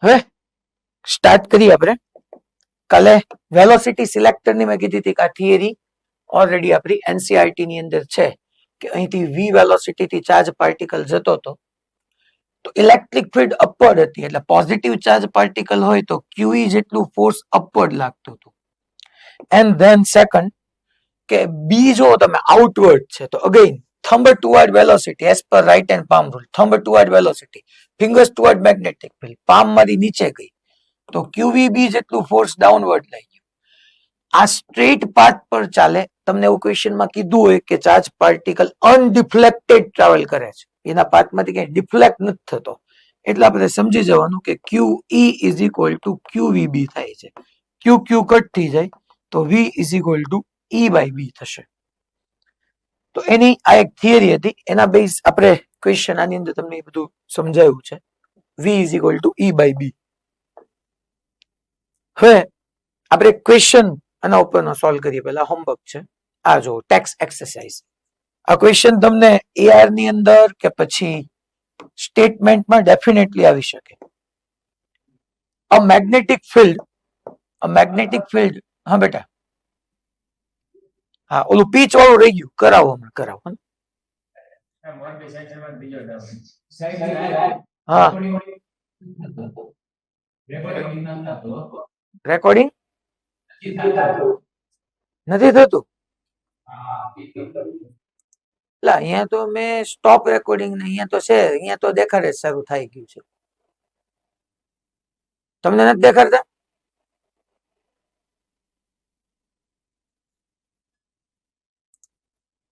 હવે સ્ટાર્ટ કરીએ આપણે. કાલે વેલોસિટી સિલેક્ટરની મેં કીધી હતી કે આ થિયરી ઓલરેડી આપણી એનસીઆરટી ની અંદર છે કે અહીંથી વી વેલોસિટી થી ચાર્જ પાર્ટિકલ જતો હતો તો ઇલેક્ટ્રિક ફિલ્ડ અપવર્ડ હતી, એટલે પોઝિટિવ ચાર્જ પાર્ટિકલ હોય તો ક્યુઈ જેટલું ફોર્સ અપવર્ડ લાગતું હતું. એન્ડ ધેન સેકન્ડ કે બી જો તમે આઉટવર્ડ છે તો again thumb toward velocity as per right hand palm rule, thumb toward velocity, fingers toward magnetic field, palm માંથી નીચે ગઈ તો QVB જેટલું ફોર્સ ડાઉનવર્ડ લઈ ગયું. આ સ્ટ્રેટ પાથ પર ચાલે. તમને એવું ક્વેશ્ચનમાં કીધું હોય કે ચાર્જ પાર્ટિકલ અનડિફ્લેક્ટેડ ટ્રાવેલ કરે છે, એના પાથમાંથી કઈ ડિફ્લેક્ટ નથી થતો, એટલે આપણે સમજી જવાનું કે QE is equal to QVB થાય છે. QQ કટ થઈ જાય તો V is equal to E by B થશે. તો એની આ એક થિયરી હતી, એના બેઝ આપણે ક્વેશ્ચન આની અંદર તમને બધું સમજાયું છે. V is equal to E by B. હવે આપણે ક્વેશ્ચન આના ઉપરનો સોલ્વ કરીએ. પહેલા હોમવર્ક છે આ જો ટેક્સ એક્સરસાઇઝ. આ ક્વેશ્ચન તમને એઆર ની અંદર કે પછી સ્ટેટમેન્ટમાં ડેફિનેટલી આવી શકે. અ મેગ્નેટિક ફિલ્ડ હા બેટા હા ઓલું પીચ વાળું રહી ગયું, કરાવો હમણાં કરાવો. હા રેકોર્ડિંગ નથી થતું. અહીંયા તો મેં સ્ટોપ રેકોર્ડિંગ ને અહીંયા તો છે, અહીંયા તો દેખાડે શરૂ થઈ ગયું છે. તમને નથી દેખાડતા?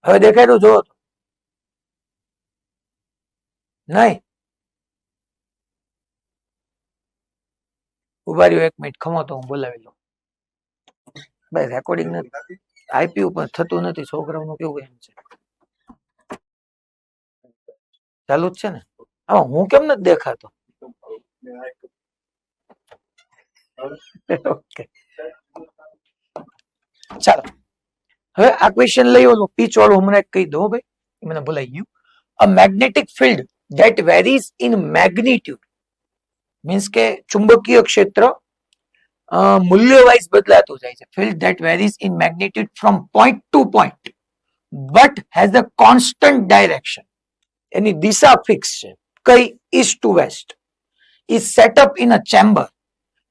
હવે દેખાડ્યું જો નહીં? ઉભા રહ્યો એક મિનિટ, ખમો તો હું બોલાવી લઉં. ભાઈ રેકોર્ડિંગ નથી, આઈપી ઉપર થતું નથી. છોકરાઓનું કેવું એમ છે, ચાલુ જ છે ને. આમાં હું કેમ નથી દેખાતો? ઓકે ચાલો હવે આ ક્વેશ્ચન લઈ ઓલું પીચ વાળું હમણાં કહી દો ભાઈ, મને ભૂલાઈ ગયું. A magnetic field that varies in magnitude means કે ચુંબકીય ક્ષેત્ર મૂલ્ય વાઇઝ બદલાતું જાય છે. Field that varies in magnitude from point to point but has a constant direction. એની દિશા ફિક્સ છે, કઈ? East to west. Is set up in a chamber.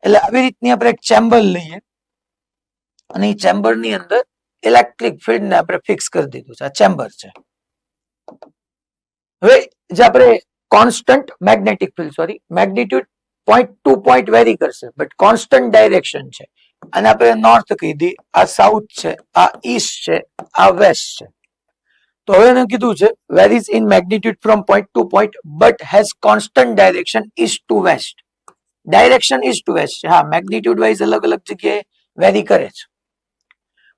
એટલે આવી રીતની આપણે એક ચેમ્બર લઈએ અને એ ચેમ્બર ની અંદર ઇલેક્ટ્રિક ફિલ્ડ ને આપણે ફિક્સ કરી દીધું છે. આ ચેમ્બર છે. હવે જે આપણે constant magnetic field magnitude point to point vary કરશે બટ કોન્સ્ટન્ટ ડાયરેક્શન છે. અને આપણે નોર્થ કીધી, આ સાઉથ છે, આ ઈસ્ટ છે, આ વેસ્ટ છે. તો હવે એને કીધું છે varies in magnitude from point to point but has constant direction east to west. Direction east to west છે. હા, મેગ્નિટ્યુડ વાઇઝ અલગ અલગ જગ્યાએ વેરી કરે છે.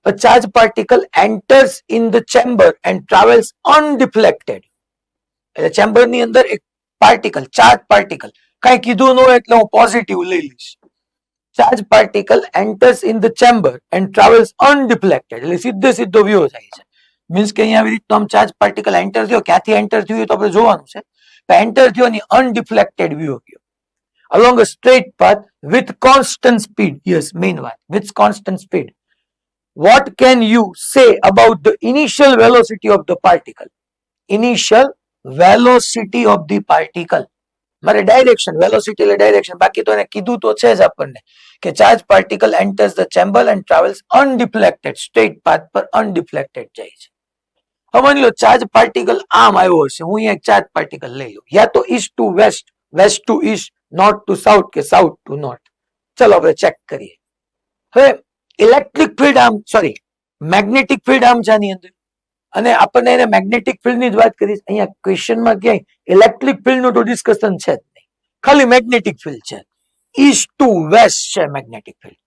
A charge particle enters in the chamber and travels undeflected. એટલે chamber ની અંદર એક પાર્ટિકલ, ચાર્જ પાર્ટિકલ, કઈ કીધું ન હોય એટલે હું પોઝિટિવ લઈ લઈશ. Charge particle enters in the chamber and travels undeflected. એટલે સીધો વ્યૂ થાય છે. મીન્સ કે અહીંયા આવી રીતનો આમ ચાર્જ પાર્ટિકલ એન્ટર થયો, ક્યાંથી એન્ટર થયું તો આપણે જોવાનું છે. એન્ટર થયો ની અનડિફ્લેક્ટેડ વ્યૂ ગયો along a straight path with constant speed. Yes, main વાત, with constant speed. What can you say about the initial velocity of the particle? Initial velocity of the particle. મારે ડાયરેક્શન, વેલોસિટી એટલે direction, બાકી તો એને કીધું તો છે જ આપણને કે charge particle enters the chamber and travels undeflected, straight path પર અનડિફ્લેક્ટેડ જાય છે. હવે માની લો ચાર્જ પાર્ટિકલ આમ આવ્યો હશે, હું અહીંયા એક ચાર્જ પાર્ટિકલ લઈ લઉં, યા તો east to west, west to east, north to south કે સાઉથ ટુ નોર્થ. ચલો આપણે ચેક કરીએ. હવે ઇલેક્ટ્રિક ફિલ્ડ આમ મેગ્નેટિક ફિલ્ડ આમ છે આની અંદર, અને આપણને એને મેગ્નેટિક ફિલ્ડ ની જ વાત કરી. અહીંયા ક્વેશ્ચનમાં ક્યાંય ઇલેક્ટ્રિક ફિલ્ડ નું તો ડિસ્કશન છે જ નહીં, ખાલી મેગ્નેટિક ફિલ્ડ છે. ઈસ્ટ ટુ વેસ્ટ છે મેગ્નેટિક ફિલ્ડ.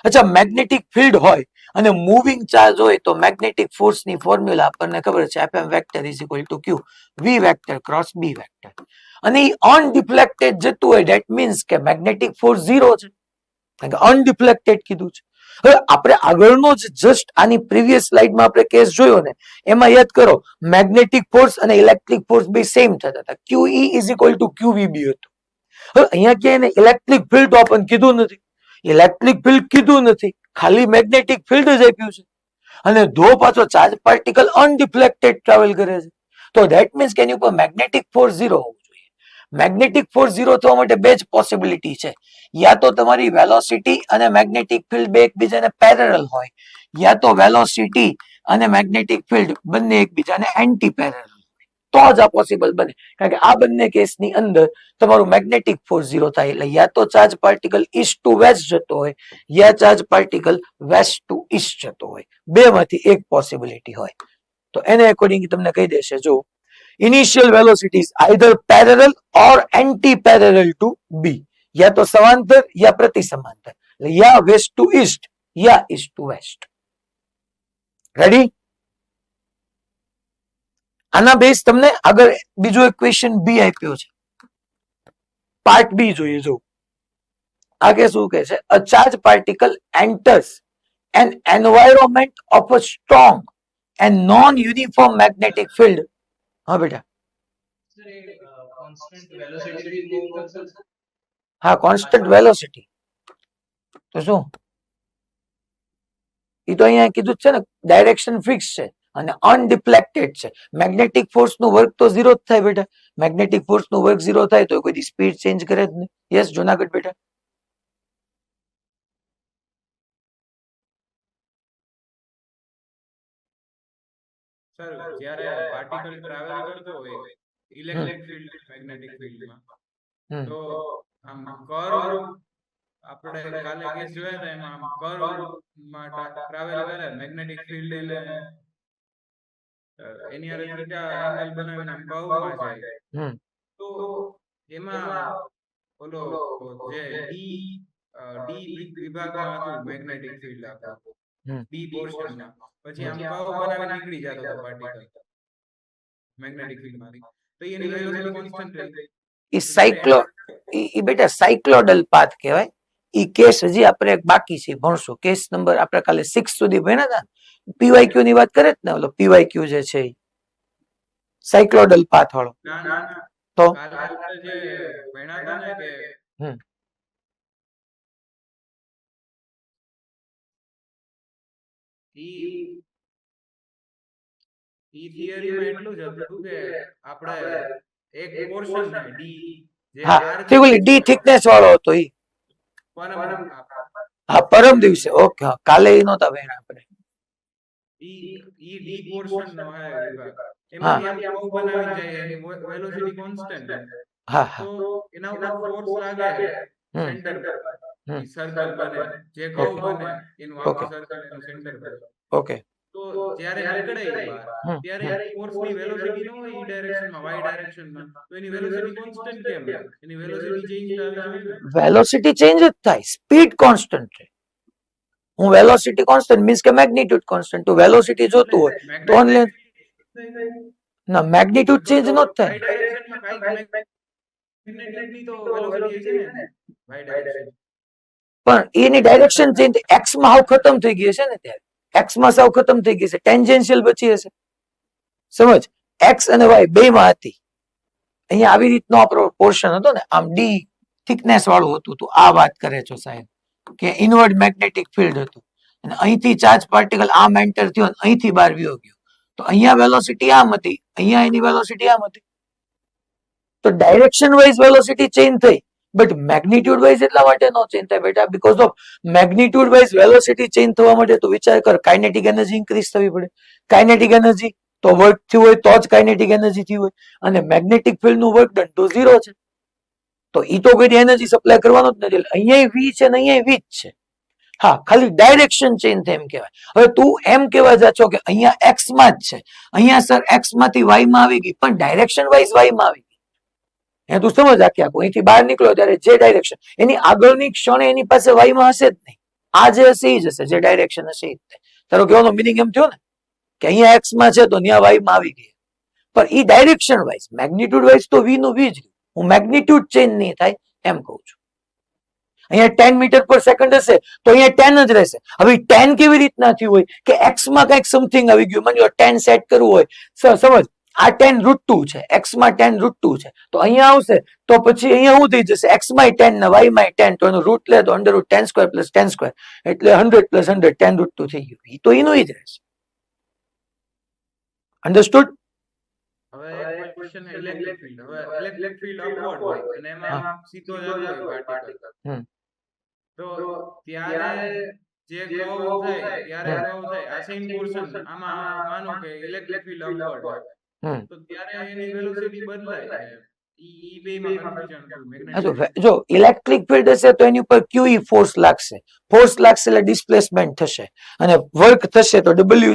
અચ્છા, મેગ્નેટિક ફિલ્ડ હોય અને મૂવિંગ ચાર્જ હોય તો મેગ્નેટિક ફોર્સ ની ફોર્મ્યુલા આપણને ખબર છે, Fm vector is equal two Q V vector cross B vector. અને એ અનડિફ્લેક્ટેડ જતું હોય ધેટ મીન્સ કે મેગ્નેટિક ફોર્સ 0 છે, કારણ કે અનડિફ્લેક્ટેડ કીધું છે. હવે આપણે આગળનો જસ્ટ આની પ્રીવિયસ સ્લાઇડમાં આપણે કેસ જોયો ને, એમાં યાદ કરો મેગ્નેટિક ફોર્સ અને ઇલેક્ટ્રિક ફોર્સ બે સેમ થતા હતા. QE is equal to QVB હતું. હવે અહીંયા ક્યાંય ઇલેક્ટ્રિક ફિલ્ડ તો આપણને કીધું નથી, ઇલેક્ટ્રિક ફિલ્ડ કીધું નથી, ખાલી મેગ્નેટિક ફિલ્ડ જ આપ્યું છે. અને ધો પાછો ચાર્જ પાર્ટિકલ અનડિફ્લેક્ટેડ ટ્રાવેલ કરે છે, તો ધેટ મીન્સ કે એની ઉપર મેગ્નેટિક ફોર્સ 0 હોવું જોઈએ. મેગ્નેટિક ફોર્સ 0 થવા માટે બે જ પોસિબિલિટી છે, યા તો તમારી વેલોસિટી અને મેગ્નેટિક ફિલ્ડ બે એકબીજાને પેરેલલ હોય, યા તો વેલોસિટી અને મેગ્નેટિક ફિલ્ડ બંને એકબીજાને એન્ટી પેરેલલ, તો જ આ પોસિબલ બને. કારણ કે આ બંને કેસની અંદર તમારું મેગ્નેટિક ફોર્સ 0 થાય, એટલે યા તો charge particle east to west જતો હોય, યા charge particle west to east જતો હોય, બે માંથી એક પોસિબિલિટી હોય. તો એને એકોર્ડિંગ તમને કહી દેશે, જો initial velocity is either parallel or anti parallel to B, યા તો સમાંતર યા પ્રતિ સમાંતર, એટલે યા વેસ્ટ ટુ ઈસ્ટ યા ઈસ્ટ ટુ વેસ્ટ. રેડી? આના બેઝ તમને આગળ બીજો એક ક્વેશ્ચન બી આપ્યો છે, પાર્ટ બી જોઈએ. જો આગે શું કહે છે, a charge particle enters an environment of a strong and non uniform magnetic field. હા બેટા, હા કોન્સ્ટન્ટ વેલોસિટી, તો શું એ તો અહીંયા કીધું છે ને, ડાયરેક્શન ફિક્સ છે અને અનડિફ્લેક્ટેડ છે. મેગ્નેટિક ફોર્સ નું વર્ક તો 0 જ થાય બેટા, મેગ્નેટિક ફોર્સ નું વર્ક 0 થાય તો કોઈ સ્પીડ ચેન્જ કરે જ નહીં. યસ જુનાગઢ બેટા? સર જ્યારે પાર્ટિકલ ટ્રાવેલ કરતો હોય ઇલેક્ટ્રિક ફિલ્ડ મેગ્નેટિક ફિલ્ડમાં, તો આમ કર્વ, આપણે કાલે કેસ જોયા હતા એમાં આમ કર્વ માં ટ્રાવેલ કરે મેગ્નેટિક ફિલ્ડ, એને એની હારે થીટા એંગલ બનાવીને આમ કર્વમાં જાય, તો એમાં ઓલો જે ડી વિભાગમાં હતું મેગ્નેટિક ફિલ્ડ આપણું ડી પોર્શનમાં, પછી આમ કર્વ બનાવીને નીકળી જતો હતો પાર્ટિકલ મેગ્નેટિક ફિલ્ડમાંથી, તો એની વેલોસિટી કોન્સ્ટન્ટ રહી. ઈ સાયક્લો ઈ બેટા સાયક્લોડલ પાથ કહેવાય. ઈ કેસ હજી આપણે બાકી છે, ભણશું. કેસ નંબર આપણે કાલે 6 સુધી ભણ્યા હતા, પીવાયક્યુ ની વાત કરે ને, ઓલો પીવાયક્યુ જે છે સાયક્લોડલ પાથ વાળો. તો કાલે આપણે જે ભણ્યા હતા ને કે ઈ થિયરીમાં એટલું જ હતું કે આપણે એક પોર્શન ને ડી જે હા ડી થિકનેસ વાળો હતો ઈ, હા પરમ દિવસે. ઓકે, હા કાલે ઈ નહોતા ભણ્યા આપણે. ઈ ડી પોર્શન નો હે વિભાગ, એમાંથી આમ કર્વ બનાવીને જાય, એની વેલોસિટી કોન્સ્ટન્ટ હે. હા હા, તો એના ઉપર ફોર્સ લાગે સેન્ટર પર, ઈ સર્કલ બને, જે કર્વ બને એનું આખું સર્કલ એનું સેન્ટર પર. ઓકે, તો જ્યારે નીકળે ઈ બહાર, ત્યારે ફોર્સ ની વેલોસિટી ન હોય ઈ ડાયરેક્શનમાં, વાય ડાયરેક્શનમાં, તો એની વેલોસિટી કોન્સ્ટન્ટ કેમ રહે? એની વેલોસિટી ચેન્જ થવી જોઈએ ને. વેલોસિટી ચેન્જ જ થાય, સ્પીડ કોન્સ્ટન્ટ રહે. હું વેલોસિટી કોન્સ્ટન્ટ મીન્સ કે મેગ્નીટ્યુડ કોન્સ્ટન્ટ, તો વેલોસિટી જોતું હોય તો ઓનલી ના મેગ્નીટ્યુડ ચેન્જ નો થાય. વાય ડાયરેક્શનમાં કાઈ મેગ્નેટ્યુડની તો વેલોસિટી છે ને વાય ડાયરેક્શન, પણ એની ડાયરેક્શન ચેન્જ એક્સ માં હાવ ખતમ થઈ ગઈ છે ને, ત્યારે એક્સ માં સાવ ખતમ થઈ ગઈ છે, ટેન્જેન્શિયલ બચી હશે. સમજ, એક્સ અને વાય બે માં હતી. અહીંયા આવી રીતનો આપણો પોર્શન હતો ને, આમ ડી થિકનેસ વાળું હતું, તો આ વાત કરે છો સાહેબ કે ઇનવર્ડ મેગ્નેટિક ફિલ્ડ હતું, અને અહીંથી ચાર્જ પાર્ટિકલ આમ એન્ટર થયો અને અહીંથી બહાર વયો ગયો, તો અહીંયા વેલોસિટી આમ હતી, અહીંયા એની વેલોસિટી આમ હતી, તો ડાયરેક્શન વાઇઝ વેલોસિટી ચેન્જ થઈ, બટ મેગ્નીટ્યુડ વાઇઝ એટલા માટે નો ચેન્જ થાય બેટા, because of magnitude wise velocity change થવા માટે તો વિચાર કર, કાઇનેટિક એનર્જી ઇન્ક્રીઝ થવી પડે. કાઇનેટિક એનર્જી તો વર્ક થયું હોય તો જ કાઇનેટિક એનર્જી થયું હોય, અને મેગ્નેટિક ફિલ્ડ નું વર્ક ડન તો 0 છે, તો ઈ તો કોઈ એનર્જી સપ્લાય કરવાનો જ નથી. અહીંયા વી છે ને અહીંયા વી જ છે. હા, ખાલી ડાયરેક્શન ચેન્જ થાય એમ કહેવાય. હવે તું એમ કહેવા જા છો કે અહીંયા એક્સ માં જ છે, અહીંયા સર એક્સ માંથી વાય માં આવી ગઈ, પણ ડાયરેક્શન વાઇઝ વાય માં આવી ગઈ. એ તું સમજ આખી આખું, અહીંથી બહાર નીકળ્યો ત્યારે જે ડાયરેક્શન, એની આગળની ક્ષણે એની પાસે વાય માં હશે જ નહીં. આ જે હશે એ જ હશે, જે ડાયરેક્શન હશે એ જ થાય. તારો કહેવાનો મિનિંગ એમ થયો ને કે અહીંયા એક્સ માં છે તો ત્યાં વાય માં આવી ગઈ, પણ ઈ ડાયરેક્શન વાઇઝ, મેગ્નીટ્યુડ વાઇઝ તો વી નું વી જ, હું મેગ્નીટ્યુડ ચેન્જ નહીં થાય એમ કહું છું. અહીંયા 10 મીટર પર સેકન્ડ હશે તો અહીંયા 10 જ રહેશે. હવે 10 કેવી રીતના થયું હોય કે એક્સ માં કઈક સમથિંગ આવી ગયું, માની લો 10 સેટ કરવું હોય, સમજ આ 10 રૂટ 2 છે, x માં 10 રૂટ 2 છે, તો અહીંયા આવશે તો પછી અહીંયા શું થઈ જશે, x માં 10 ને y માં 10, તો એનું રૂટ લે તો under route 10 square plus 10 square એટલે 100 પ્લસ 100 10 રૂટ 2 થઈ ગયું. એ તો એનું જ રહેશે. અન્ડરસ્ટુડ? હવે એક ક્વેશ્ચન ઇલેક્ટ્રિક ફીલ્ડ. હવે ઇલેક્ટ્રિક ફીલ્ડ અપવર્ડ હોય અને એમાં સીધો જ હોય પાર્ટિકલ, તો ત્યારે જે કર્વ થાય ત્યારે કર્વ થાય આ સેમ પોર્શન આમાં માનો કે ઇલેક્ટ્રિક ફીલ્ડ અપવર્ડ હોય, તો ત્યારે એની વેલોસિટી બદલાય છે. ઈ બે માં કન્ફ્યુઝન થયું મેગ્નેટિક. જો ઇલેક્ટ્રિક ફીલ્ડ હશે તો એની ઉપર QE ફોર્સ લાગશે, ફોર્સ લાગશે એટલે ડિસ્પ્લેસમેન્ટ થશે અને વર્ક થશે તો W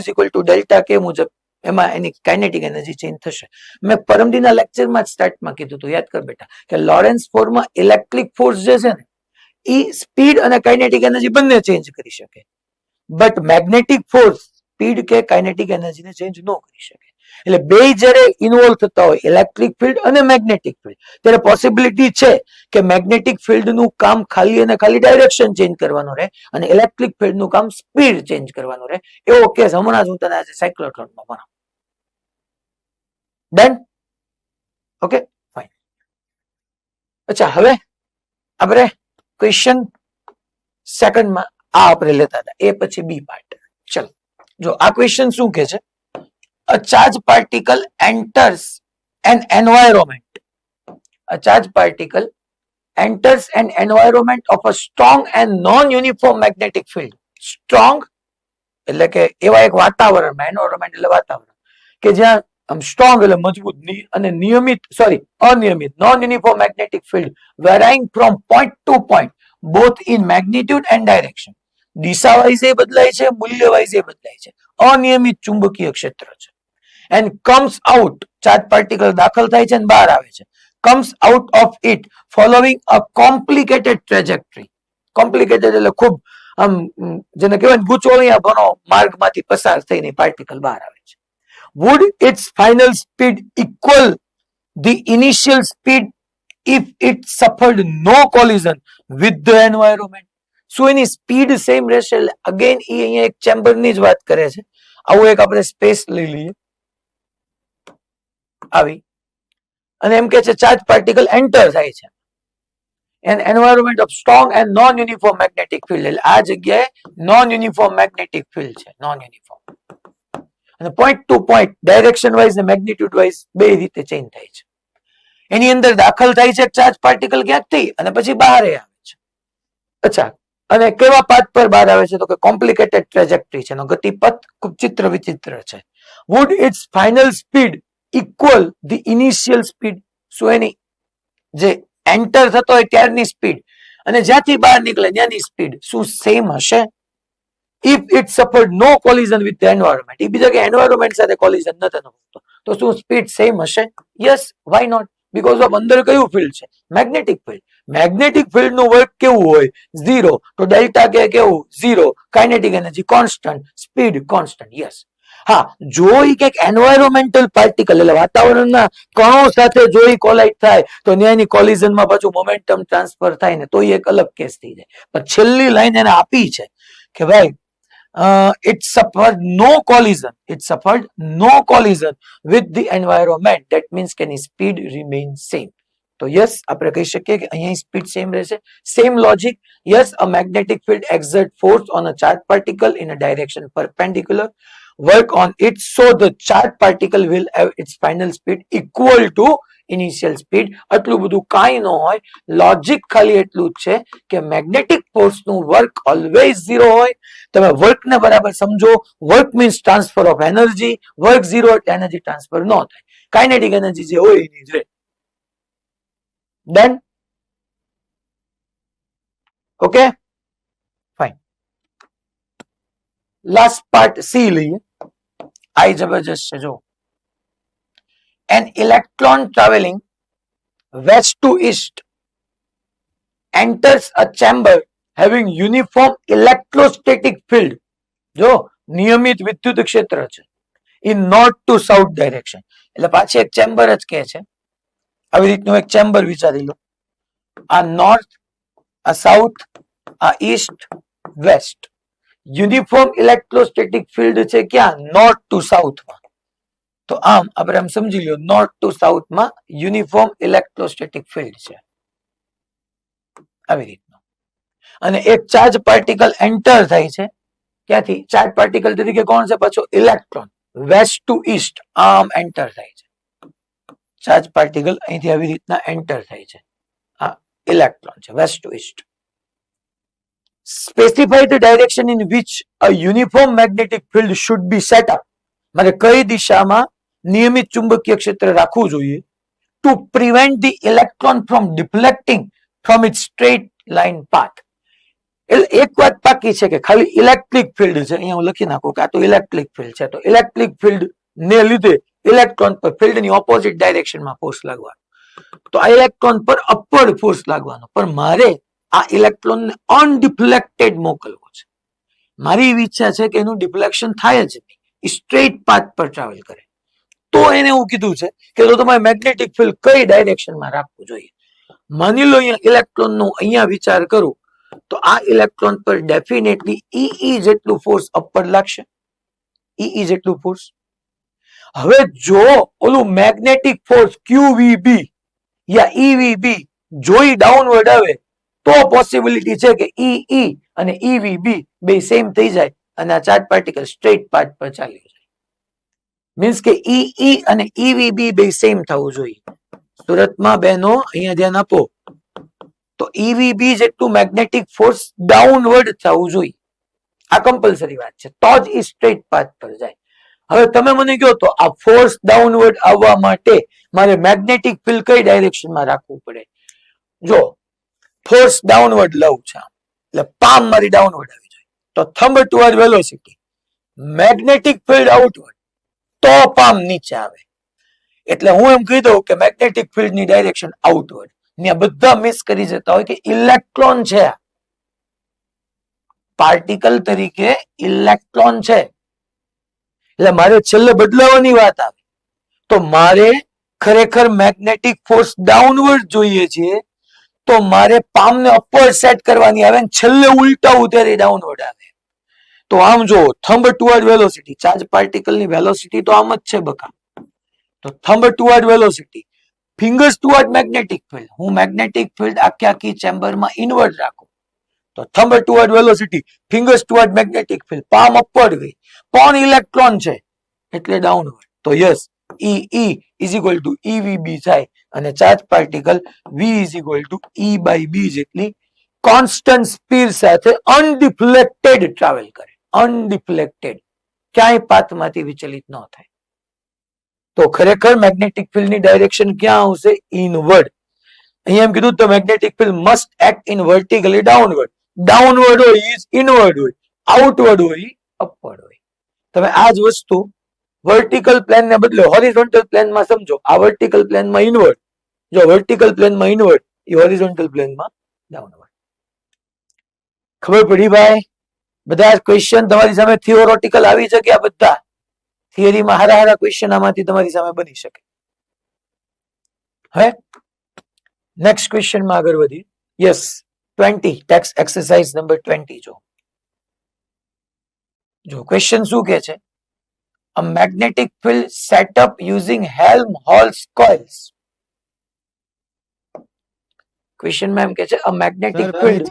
ડેલ્ટા K મુજબ એમાં એની કાઇનેટિક એનર્જી ચેન્જ થશે. મેં પરમદીના લેક્ચરમાં જ સ્ટાર્ટમાં કીધું હતું, યાદ કર બેટા, કે લોરેન્સ ફોર્સમાં ઇલેક્ટ્રિક ફોર્સ જે છે ને એ સ્પીડ અને કાઇનેટિક એનર્જી બંને ચેન્જ કરી શકે, બટ મેગ્નેટિક ફોર્સ સ્પીડ કે કાઇનેટિક એનર્જીને ચેન્જ ન કરી શકે. એટલે બે જ્યારે ઇન્વોલ્વ થતા હોય ઇલેક્ટ્રિક ફિલ્ડ અને મેગ્નેટિક ફિલ્ડ, ત્યારે પોસિબિલિટી છે કે મેગ્નેટિક ફિલ્ડનું કામ ખાલી અને ખાલી ડાયરેક્શન ચેન્જ કરવાનું રહે અને ઇલેક્ટ્રિક ફિલ્ડનું કામ સ્પીડ ચેન્જ કરવાનું રહે. એવો કેસ હમણાં જ હું તને આજે સાયક્લોટ્રોનમાં ભણાવું. ડન? Okay fine. અચ્છા, હવે આપણે ક્વેશ્ચન સેકન્ડમાં આ આપણે લેતા હતા, એ પછી બી પાર્ટ. ચલો જો આ ક્વેશ્ચન શું કે છે, a charged particle enters an environment, a charged particle enters an environment of a strong and non-uniform magnetic field. Strong એટલે કે એવા એક વાતાવરણમાં, એન્વાયરમેન્ટ એટલે વાતાવરણ કે જ્યાં સ્ટ્રોંગ એટલે મજબૂત અને અનિયમિત non uniform magnetic field varying from point to point both in magnitude and direction. દિશા વાઇઝ એ બદલાય છે, મૂલ્ય વાઇઝ એ બદલાય છે, અનિયમિત ચુંબકીય ક્ષેત્ર છે. and comes out, charged particle દાખલ થાય છે અને બહાર આવે છે, comes out of it following a complicated trajectory. Complicated એટલે ખૂબ જેને કહેવાય ગૂંચવણિયા ભણો માર્ગમાંથી પસાર થઈને પાર્ટિકલ બહાર આવે છે. would its final speed equal the initial speed if it suffered no collision with the environment? શું એની સ્પીડ સેમ રહેશે? અગેન એ અહીંયા એક ચેમ્બરની જ વાત કરે છે. આવું એક આપણે સ્પેસ લઈ લઈએ આવી, અને એમ કે છે ચાર્જ પાર્ટિકલ એન્ટર થાય છે an environment of strong and non uniform magnetic field. એટલે આ જગ્યાએ નોન યુનિફોર્મ મેગ્નેટિક ફિલ્ડ છે, નોન યુનિફોર્મ, અને point to point direction wise ને મેગ્નિટ્યુડ વાઇઝ બે રીતે ચેન્જ થાય છે. એની અંદર દાખલ થાય છે ચાર્જ પાર્ટિકલ ક્યાંકથી અને પછી બહાર આવે છે. અચ્છા, અને કેવા પાથ પર બહાર આવે છે? તો કે કોમ્પ્લિકેટેડ ટ્રેજેક્ટરી છે, એનો ગતિપથ ખૂબ ચિત્ર વિચિત્ર છે. would its final speed equal the initial speed? શું એની જે એન્ટર થતો હોય ત્યારની સ્પીડ અને જ્યાંથી બહાર નીકળે ત્યાંની સ્પીડ શું સેમ હશે? if it suffered no collision with the environment, એ બીજા કે એન્વાયરમેન્ટ સાથે કોલિઝન ન થતો તો શું સ્પીડ સેમ હશે? Yes, why not? Because of અંદર કયું ફિલ્ડ છે? Magnetic field. મેગ્નેટિક ફિલ્ડ નું વર્ક કેવું હોય? ઝીરો. તો ડેલ્ટા કે કેવું? ઝીરો. Kinetic energy constant, speed constant. Yes. હા, જો એ કંઈક એન્વાયરોમેન્ટલ પાર્ટિકલ એટલે વાતાવરણના કણો સાથે જો એ કોલાઇડ થાય તો ન્યાયની કોલિઝનમાં પાછું મોમેન્ટમ ટ્રાન્સફર થાય ને તો એ એક અલગ કેસ થઈ જાય. પણ છેલ્લી લાઈન એને આપી છે કે ભાઈ it suffered no collision with the environment. That means કે એની સ્પીડ remains same. તો યસ, આપણે કહી શકીએ કે અહીંયા સ્પીડ સેમ રહેશે. Same logic. Yes, a magnetic field exert force on a charged particle in a direction perpendicular, work on it, so the charged particle will have its final speed equal to initial speed. આટલું બધું કાંઈ ન હોય, logic ખાલી એટલું જ છે કે મેગ્નેટિક ફોર્સ નું વર્ક ઓલવેઝ ઝીરો હોય. તમે વર્ક ને બરાબર સમજો. Work means transfer of energy. Work zero એટલે એનર્જી ટ્રાન્સફર ન થાય. કાઇનેટિક એનર્જી જે હોય એની જ રહે. Done? Okay fine. Last part C લઈએ. આ જબરજસ્ત છે જો. An electron traveling west to east enters a chamber having uniform electrostatic field. જો નિયમિત વિદ્યુત ક્ષેત્ર છે in north to south direction. એટલે પાછી એક ચેમ્બર જ કહે છે. આવી રીતનું એક ચેમ્બર વિચારી લો. આ નોર્થ, આ સાઉથ, આ east, west. Uniform electrostatic field છે ક્યાં? નોર્થ ટુ સાઉથમાં. તો આમ આપણે આમ સમજી લો નોર્થ ટુ સાઉથમાં યુનિફોર્મ ઇલેક્ટ્રોસ્ટેટિક ફિલ્ડ છે આવી રીતનું. અને એક ચાર્જ પાર્ટિકલ એન્ટર થાય છે ક્યાંથી? ચાર્જ પાર્ટિકલ તરીકે કોણ છે પાછો? ઇલેક્ટ્રોન. વેસ્ટ ટુ ઈસ્ટ આમ એન્ટર થાય છે ચાર્જ પાર્ટિકલ, અહીંથી આવી રીતના એન્ટર થાય છે. આ ઇલેક્ટ્રોન છે west to east. Specify the direction in which a uniform magnetic field should be set up. મારે કઈ દિશામાં નિયમિત ચુંબકીય ક્ષેત્ર રાખવું જોઈએ to prevent the electron from deflecting from it straight line path. એટલે એક વાત પાકી છે કે ખાલી ઇલેક્ટ્રિક ફિલ્ડ છે, અહીંયા હું લખી નાખું કે આ તો ઇલેક્ટ્રિક ફિલ્ડ છે, તો ઇલેક્ટ્રિક ફિલ્ડ ને લીધે ઇલેક્ટ્રોન પર ફિલ્ડની ઓપોઝિટ ડાયરેક્શનમાં ફોર્સ લાગવાનો. તો આ ઇલેક્ટ્રોન પર અપવર્ડ ફોર્સ લાગવાનો, પણ મારે આ ઇલેક્ટ્રોનને અનડિફ્લેક્ટેડ મોકલવો છે. મારી એવી ઈચ્છા છે કે એનું ડિફ્લેક્શન થાય જ નહીં, સ્ટ્રેટ પાથ પર ટ્રાવેલ કરે. તો એને એવું કીધું છે કે તો તમારે મેગ્નેટિક ફિલ્ડ કઈ ડાયરેક્શનમાં રાખવું જોઈએ. માની લો અહીંયા ઇલેક્ટ્રોનનો અહીંયા વિચાર કરું તો આ ઇલેક્ટ્રોન પર ડેફિનેટલી ઈ જેટલું ફોર્સ અપવર્ડ લાગશે, ઈ જેટલું ફોર્સ. હવે જો ઓલું મેગ્નેટિક ફોર્સ QVB યા EVB જોઈ ડાઉનવર્ડ આવે તો પોસિબિલિટી છે કે ઈ અને EVB બે સેમ થઈ જાય અને આ ચાર્જ પાર્ટિકલ સ્ટ્રેટ પાથ પર ચાલી જાય. મીન્સ કે ઈ અને EVB બે સેમ થવું જોઈએ. સુરતમાં બહેનો અહીંયા ધ્યાન આપો, તો EVB જેટલું મેગ્નેટિક ફોર્સ ડાઉનવર્ડ થવું જોઈએ. આ કમ્પલસરી વાત છે, તો જ એ સ્ટ્રેટ પાથ પર જાય. હવે તમે મને કહો તો આ ફોર્સ ડાઉનવર્ડ આવવા માટે મારે મેગ્નેટિક ફિલ્ડ કઈ ડાયરેક્શનમાં રાખવું પડે? જો ફોર્સ ડાઉનવર્ડ લઉં છે એટલે પામ મારી ડાઉનવર્ડ આવી જાય, તો thumb toward velocity. Magnetic field outward તો પામ નીચે આવે. એટલે હું એમ કહી દઉં કે મેગ્નેટિક ફિલ્ડની ડાયરેક્શન આઉટવર્ડ. ને બધા મિસ કરી જતા હોય કે ઇલેક્ટ્રોન છે, પાર્ટિકલ તરીકે ઇલેક્ટ્રોન છે, એટલે મારે છેલ્લે બદલાવાની વાત આવે તો મારે ખરેખર મેગ્નેટિક ફોર્સ ડાઉનવર્ડ જોઈએ છે, તો મારે પામને અપવર્ડ સેટ કરવાની આવે, છેલ્લે ઉલટાવું ત્યારે ડાઉનવર્ડ આવે. તો આમ જો થંબ ટુવર્ડ વેલોસિટી, ચાર્જ પાર્ટિકલની વેલોસિટી તો આમ જ છે બકા. તો thumb toward velocity, fingers toward magnetic field. હું મેગ્નેટિક ફિલ્ડ આખી ચેમ્બરમાં ઇનવર્ડ રાખું તો thumb toward velocity, fingers toward magnetic field, palm upward ગઈ, પણ ઇલેક્ટ્રોન છે એટલે ડાઉનવર્ડ. તો yes, E is equal to EVB થાય અને charge particle V is equal to E/B જેટલી કોન્સ્ટન્ટ સ્પીડ સાથે અનડિફ્લેક્ટેડ ટ્રાવેલ કરે. અનડિફ્લેક્ટેડ, ક્યાંય પાથમાંથી વિચલિત ન થાય. તો ખરેખર મેગ્નેટિક ફિલ્ડની ડાયરેક્શન ક્યાં આવશે? ઇનવર્ડ. અહીંયા એમ કીધું તો magnetic field must act in vertically downward. Downward હોય ઈ ઇનવર્ડ હોય, આઉટવર્ડ હોય ઈ અપવર્ડ હોય. તમે આ જ વસ્તુ વર્ટિકલ પ્લેન ને બદલે હોરિઝોન્ટલ પ્લેનમાં સમજો. આ વર્ટિકલ પ્લેનમાં ઇનવર્ડ, જો વર્ટિકલ પ્લેનમાં ઇનવર્ડ, એ હોરિઝોન્ટલ પ્લેનમાં ડાઉનવર્ડ. ખબર પડી ભાઈ? બધા ક્વેશ્ચન તમારી સામે થિયોરેટિકલ આવી શકે, આ બધા થિયરીમાં હારા ક્વેશ્ચન આમાંથી તમારી સામે બની શકે. હવે નેક્સ્ટ ક્વેશ્ચનમાં આગળ વધી. યસ, 20 ટેક્સ એક્સરસાઇઝ નંબર 20 જો ક્વેશ્ચન શું કે છે? a magnetic field set up using Helmholtz coils. Question માં એમ કે છે a magnetic field.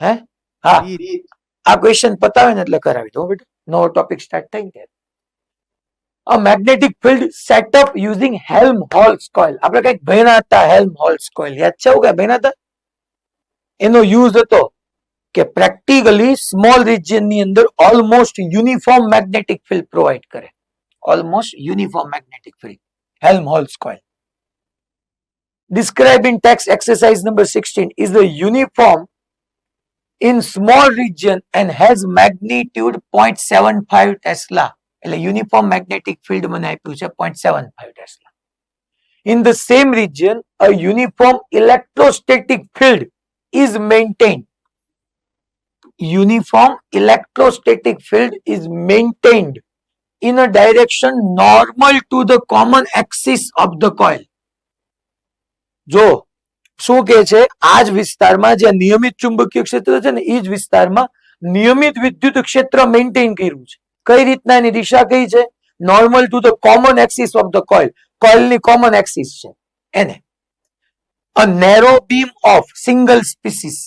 હે હા, આ ક્વેશ્ચન પતાવે ને એટલે કરાવી દો બેટા, નવો ટોપિક સ્ટાર્ટ થઈ ગયા. a magnetic field set up using Helmholtz coil. આપણે કઈક ભણ્યા હતા Helmholtz coil, યાદ છે? કે ભણ્યા હતા? એનો યુઝ હતો કે પ્રેક્ટિકલી સ્મોલ રિજિયન ની અંદર almost uniform magnetic field provide કરે. Almost uniform magnetic field, Helmholtz coil. Described in text exercise number 16 is the uniform in small region and has magnitude 0.75 Tesla. એટલે યુનિફોર્મ મેગ્નેટિક ફિલ્ડ મને આપ્યું છે 0.75 tesla. In the same region a uniform electrostatic field is maintained. Uniform electrostatic field is maintained in a direction normal to the common axis of the coil. જો શું કે છે, આ જ વિસ્તારમાં જે નિયમિત ચુંબકીય ક્ષેત્ર છે ને, એ જ વિસ્તારમાં નિયમિત વિદ્યુત ક્ષેત્ર મેન્ટેન કર્યું છે. કઈ રીતના? એની દિશા કઈ છે? Normal to the common axis of the coil, કોઇલની કોમન એક્સિસ છે એને. A narrow beam of single species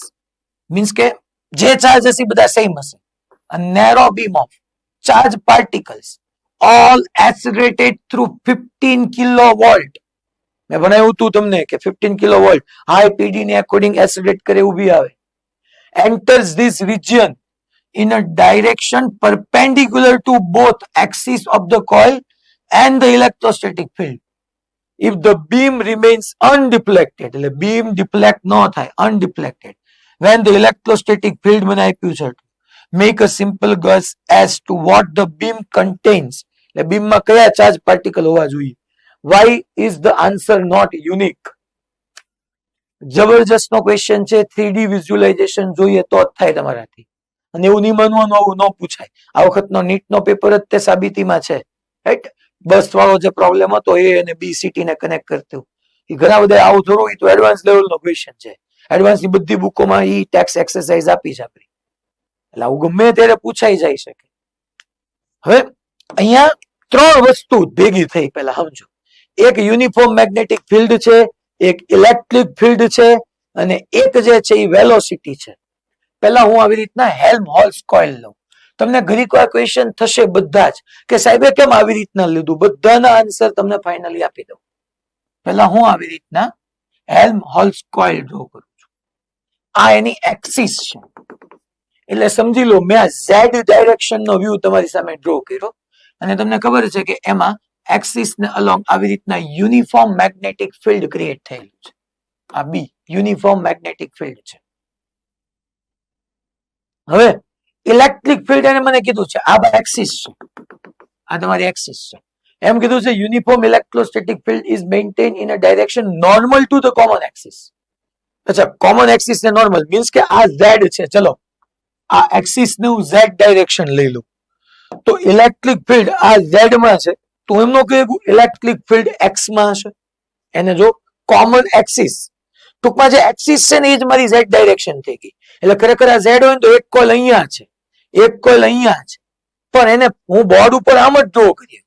means કે જે ચાર્જ હશે બધા સેમ હશે. A narrow beam of charge particles all accelerated through 15 kilovolt. મેં ભણાવ્યું હતું તમને કે 15 kilovolt હાઈ પીડી ને અકોર્ડિંગ એસિલેટ કરે એવું બી આવે. enters this region in a direction perpendicular to both axes of the coil and the electrostatic field. If the beam remains undeflected, એટલે beam deflect ન થાય, undeflected, when the electrostatic field મને આપ્યું છે, make a simple guess as to what the beam contains. એટલે બીમમાં કયા charge particle હોવા જોઈએ. Why is the answer not unique? જબરજસ્ત નો ક્વેશ્ચન છે. 3D વિઝ્યુલાઇઝેશન જોઈએ તો જ થાય તમારાથી, અને એવું નહીં માનવાનું આવું ન પૂછાય. આ વખતનો નીટ નો પેપર જ તે સાબિતીમાં છે, રાઈટ. બસ વાળો જે પ્રોબ્લેમ હતો એ અને બી સિટી ને કનેક્ટ કરતું, એ ઘણા બધા આવું થોડું, એ તો એડવાન્સ લેવલ નો ક્વેશ્ચન છે. એડવાન્સ ની બધી બુકોમાં ઈ ટેક્સ એક્સરસાઇઝ આપી છે આપણી, એટલે આવું ગમે ત્યારે પૂછાઈ જાય શકે. હવે અહીંયા ત્રણ વસ્તુ ભેગી થઈ, પેલા સમજો. એક યુનિફોર્મ મેગ્નેટિક ફિલ્ડ છે, એક ઇલેક્ટ્રિક ફિલ્ડ છે, અને એક જે છે એ વેલોસિટી છે. પેલા હું આવી રીતના હેલ્મહોલ્ટ્ઝ કોઇલ લઉં. તમને ઘણી વાર ક્વેશ્ચન થશે બધા જ કે સાહેબે કેમ આવી રીતના લીધું, બધાના આન્સર તમને ફાઇનલી આપી દઉં. પેલા હું આવી રીતના હેલ્મહોલ્ટ્ઝ કોઇલ ડ્રો કરું છું. આ એની એક્સિસ છે, એટલે સમજી લો મેં આ ઝેડ ડાયરેક્શન નો વ્યૂ તમારી સામે ડ્રો કર્યો, અને તમને ખબર છે કે એમાં એક્સિસ ને અલોંગ આવી રીતના યુનિફોર્મ મેગ્નેટિક ફિલ્ડ ક્રિએટ થયેલું છે. આ બી યુનિફોર્મ મેગ્નેટિક ફિલ્ડ છે. હવે ઇલેક્ટ્રિક ફિલ્ડ એને મને કીધું છે આ એક્સિસ છે, આ તમારી એક્સિસ છે. એમ કીધું છે uniform electrostatic field is maintain in a direction normal to the common axis. અચ્છા, કોમન એક્સિસ ને નોર્મલ મીન્સ કે આ ઝેડ છે, ચલો આ એક્સિસ ને હું ઝેડ ડાયરેક્શન લઈ લઉં, તો ઇલેક્ટ્રિક ફિલ્ડ આ ઝેડ માં છે, તો એમનો કહેવું ઇલેક્ટ્રિક ફિલ્ડ એક્સ માં હશે. એને જો કોમન એક્સિસ, ટૂંકમાં જે એક્સિસ છે ને એ જ મારી ઝેડ ડાયરેક્શન થઈ ગઈ. એટલે ખરેખર આ ઝેડ હોય તો એક કોઇલ અહીંયા છે, એક કોઇલ અહીંયા છે, પણ એને હું બોર્ડ ઉપર આમ જ ડ્રો કરીએ,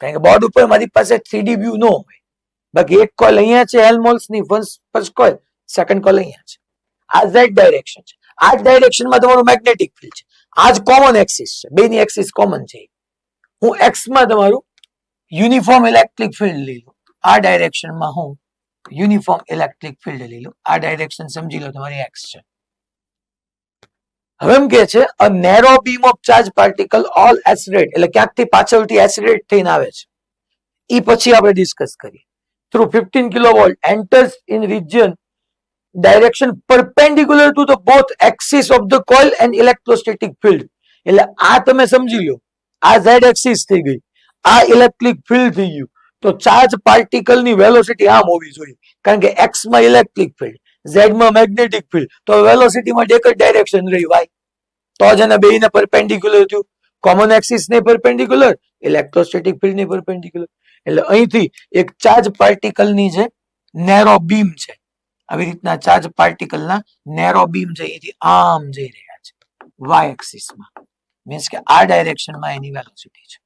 કારણ કે બોર્ડ ઉપર મારી પાસે 3D વ્યૂ ન હોય. બાકી એક કોઇલ અહીંયા છે હેલ્મહોલ્ટ્ઝ ની ફર્સ્ટ કોઇલ, સેકન્ડ કોઇલ અહીંયા છે. આ ઝેડ ડાયરેક્શન છે. આ જ ડાયરેક્શનમાં તમારું મેગ્નેટિક ફિલ્ડ છે. આ જ કોમન એક્સિસ છે, બેની એક્સિસ કોમન છે. હું એક્સ માં તમારું યુનિફોર્મ ઇલેક્ટ્રિક ફિલ્ડ લઈ લઉં, આ ડાયરેક્શનમાં હું યુનિફોર્મ ઇલેક્ટ્રિક ફિલ્ડ લઈ લઉં. આ ડાયરેક્શન સમજી લો તમારી એક્સ છે. હવે એમ કે છે a narrow beam of charge particle all accelerate, એટલે ક્યાંકથી પાછળથી એસિલેટ થઈને આવે છે, એ પછી આપણે ડિસ્કસ કરીએ. Through 15 kilovolt enters in region direction perpendicular to the both axis of the coil and electrostatic field. એટલે આ તમે સમજી લો, આ ઝેડ એક્સિસ થઈ ગઈ, આ ઇલેક્ટ્રિક ફિલ્ડ થઈ ગયું. તો ચાર્જ પાર્ટિકલ ની વેલોસિટી આમ હોવી જોઈએ, કારણ કે એક્સ માં ઇલેક્ટ્રિક ફિલ્ડ, ઝેડ માં મેગ્નેટિક ફિલ્ડ, તો વેલોસિટી માં એક જ ડાયરેક્શન રહી વાય, તો જ એને બેયને પરપેન્ડિક્યુલર થયું. કોમન એક્સિસ ને પરપેન્ડિક્યુલર, ઇલેક્ટ્રોસ્ટેટિક ફિલ્ડ ને પરપેન્ડિક્યુલર. એટલે અહીંથી એક ચાર્જ પાર્ટિકલ ની જે નેરો બીમ છે, આવી રીતના ચાર્જ પાર્ટિકલ ના નેરો બીમ છે, અહીંથી આમ જઈ રહ્યા છે વાય એક્સિસ માં, મીન્સ કે આ ડાયરેક્શન માં એની વેલોસિટી છે.